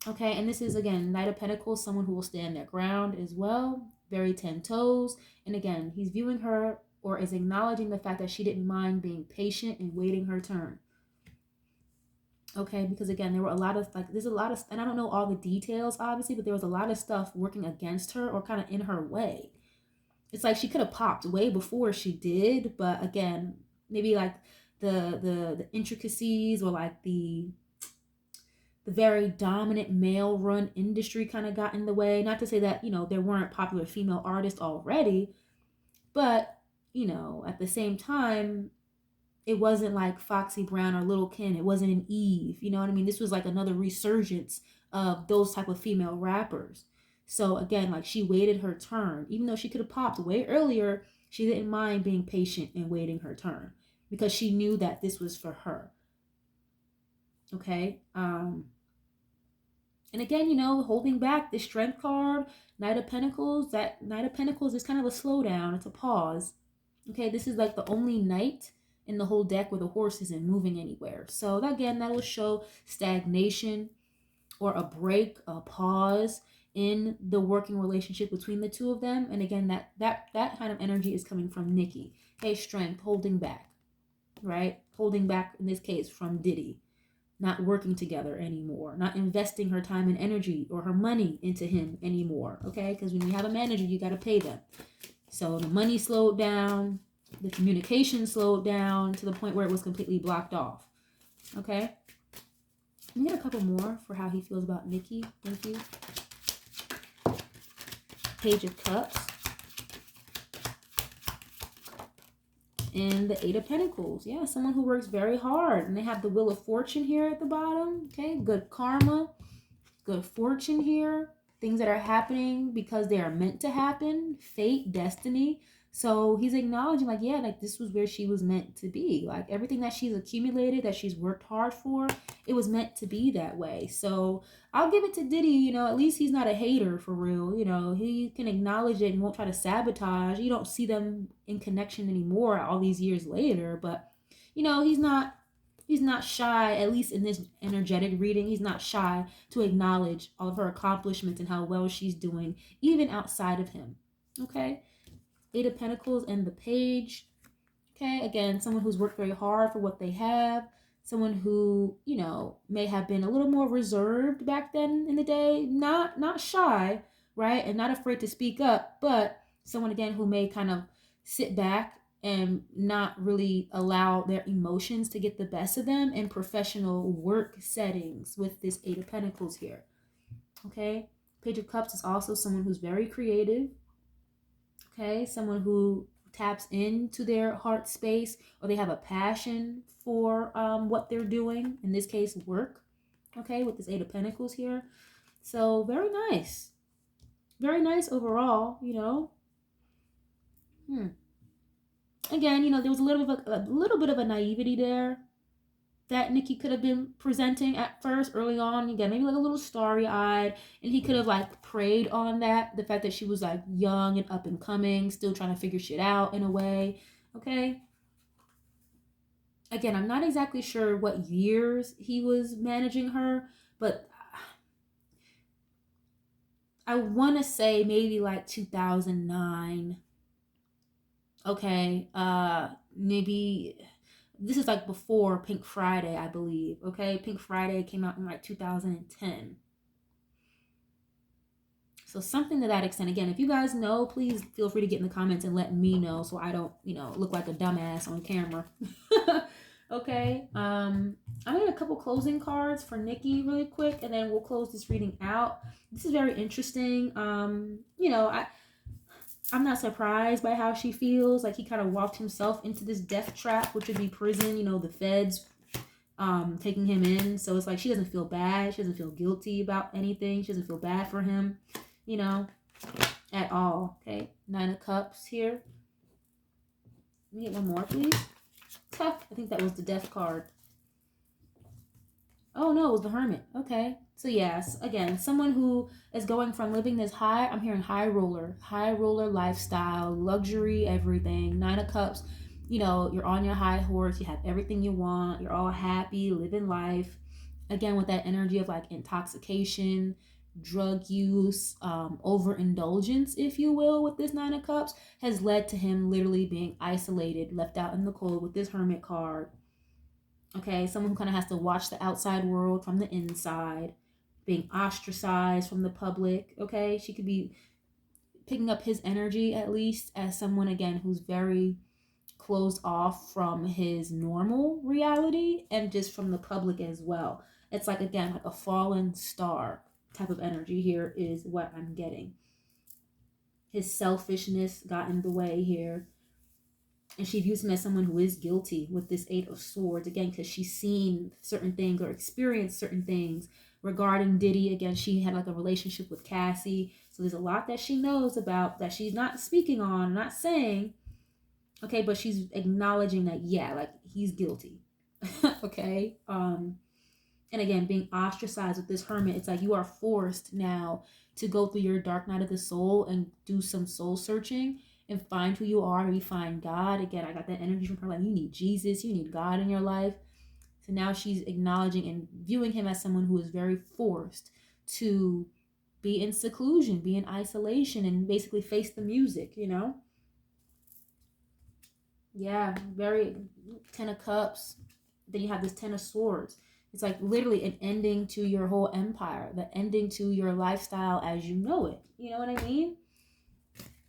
Okay, and this is again, Knight of Pentacles, someone who will stand their ground as well, very 10 toes. And again, he's viewing her or is acknowledging the fact that she didn't mind being patient and waiting her turn. Okay, because again, there were a lot of there's a lot of, and I don't know all the details obviously, but there was a lot of stuff working against her or kind of in her way. It's like she could have popped way before she did, but again, maybe like the intricacies or like the very dominant male run industry kind of got in the way. Not to say that, you know, there weren't popular female artists already, but you know, at the same time, it wasn't like Foxy Brown or Lil' Kim. It wasn't an Eve. You know what I mean? This was like another resurgence of those type of female rappers. So again, like she waited her turn. Even though she could have popped way earlier, she didn't mind being patient and waiting her turn because she knew that this was for her. Okay. And again, you know, holding back the Strength card, Knight of Pentacles, that Knight of Pentacles is kind of a slowdown. It's a pause. Okay, this is like the only knight in the whole deck where the horse isn't moving anywhere. So again, that will show stagnation or a break, a pause in the working relationship between the two of them. And again, that kind of energy is coming from Nicki. Okay, Strength, holding back, right? Holding back in this case from Diddy. Not working together anymore, not investing her time and energy or her money into him anymore, okay? Because when you have a manager, you got to pay them. So the money slowed down, the communication slowed down to the point where it was completely blocked off, okay? Let me get a couple more for how he feels about Nicki. Thank you. Page of Cups. And the Eight of Pentacles. Yeah, someone who works very hard. And they have the Wheel of Fortune here at the bottom. Okay, good karma, good fortune here. Things that are happening because they are meant to happen. Fate, destiny. So he's acknowledging like, yeah, like this was where she was meant to be. Like everything that she's accumulated, that she's worked hard for, it was meant to be that way. So I'll give it to Diddy, you know, at least he's not a hater for real. You know, he can acknowledge it and won't try to sabotage. You don't see them in connection anymore all these years later, but you know, he's not shy, at least in this energetic reading, he's not shy to acknowledge all of her accomplishments and how well she's doing, even outside of him. Okay? Eight of Pentacles and the Page. Okay, again, someone who's worked very hard for what they have. Someone who, you know, may have been a little more reserved back then in the day. Not shy, right? And not afraid to speak up, but someone, again, who may kind of sit back and not really allow their emotions to get the best of them in professional work settings with this Eight of Pentacles here. Okay? Page of Cups is also someone who's very creative. Okay? Someone who taps into their heart space, or they have a passion for what they're doing. In this case, work. Okay? With this Eight of Pentacles here. So, very nice. Very nice overall, you know. Again, you know, there was a little bit of a naivety there. that Nicki could have been presenting at first, early on. Again, maybe like a little starry-eyed, and he could have like preyed on that, the fact that she was like young and up and coming, still trying to figure shit out in a way. Okay. Again, I'm not exactly sure what years he was managing her, but I want to say maybe like 2009. Okay. Maybe this is like before Pink Friday, I believe. Okay. Pink Friday came out in like 2010. So something to that extent. Again, if you guys know, please feel free to get in the comments and let me know so I don't, look like a dumbass on camera. Okay. I'm gonna get a couple closing cards for Nicki really quick, and then we'll close this reading out. This is very interesting. I'm not surprised by how she feels. Like he kind of walked himself into this death trap, which would be prison, the feds taking him in. So it's like she doesn't feel bad. She doesn't feel guilty about anything. She doesn't feel bad for him, at all. Okay. 9 of Cups here. Let me get one more, please. I think that was the death card. Oh no, it was the Hermit. Okay. So yes, again, someone who is going from living this I'm hearing high roller lifestyle, luxury, everything. 9 of Cups, you're on your high horse, you have everything you want, you're all happy, living life. Again, with that energy of like intoxication, drug use, overindulgence, if you will, with this 9 of Cups, has led to him literally being isolated, left out in the cold with this Hermit card. Okay, someone who kind of has to watch the outside world from the inside, being ostracized from the public. Okay, she could be picking up his energy, at least, as someone, again, who's very closed off from his normal reality and just from the public as well. It's like, again, like a fallen star type of energy here is what I'm getting. His selfishness got in the way here. And she views him as someone who is guilty with this 8 of Swords, again, because she's seen certain things or experienced certain things regarding Diddy. Again, she had like a relationship with Cassie. So there's a lot that she knows about that she's not speaking on, not saying. Okay, but she's acknowledging that, yeah, like he's guilty. Okay. And again, being ostracized with this Hermit, it's like you are forced now to go through your dark night of the soul and do some soul searching and find who you are. Maybe find God. Again, I got that energy from her, like you need Jesus, you need God in your life. So now she's acknowledging and viewing him as someone who is very forced to be in seclusion, be in isolation, and basically face the music, Yeah, very 10 of Cups. Then you have this 10 of Swords. It's like literally an ending to your whole empire, the ending to your lifestyle as you know it. You know what I mean?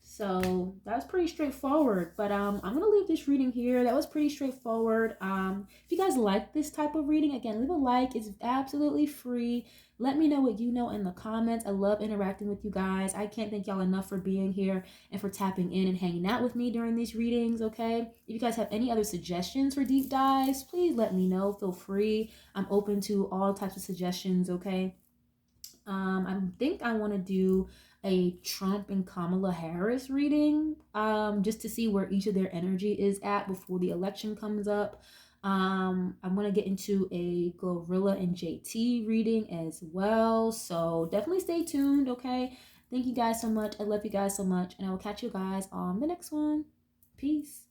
So that was pretty straightforward. But I'm gonna leave this reading here. That was pretty straightforward. If you guys like this type of reading, again, leave a like. It's absolutely free. Let me know what you know in the comments. I love interacting with you guys. I can't thank y'all enough for being here and for tapping in and hanging out with me during these readings, okay? If you guys have any other suggestions for deep dives, please let me know. Feel free. I'm open to all types of suggestions, okay? I think I want to do a Trump and Kamala Harris reading, just to see where each of their energy is at before the election comes up. I'm going to get into a Gorilla and JT reading as well. So definitely stay tuned, okay? Thank you guys so much. I love you guys so much. And I will catch you guys on the next one. Peace.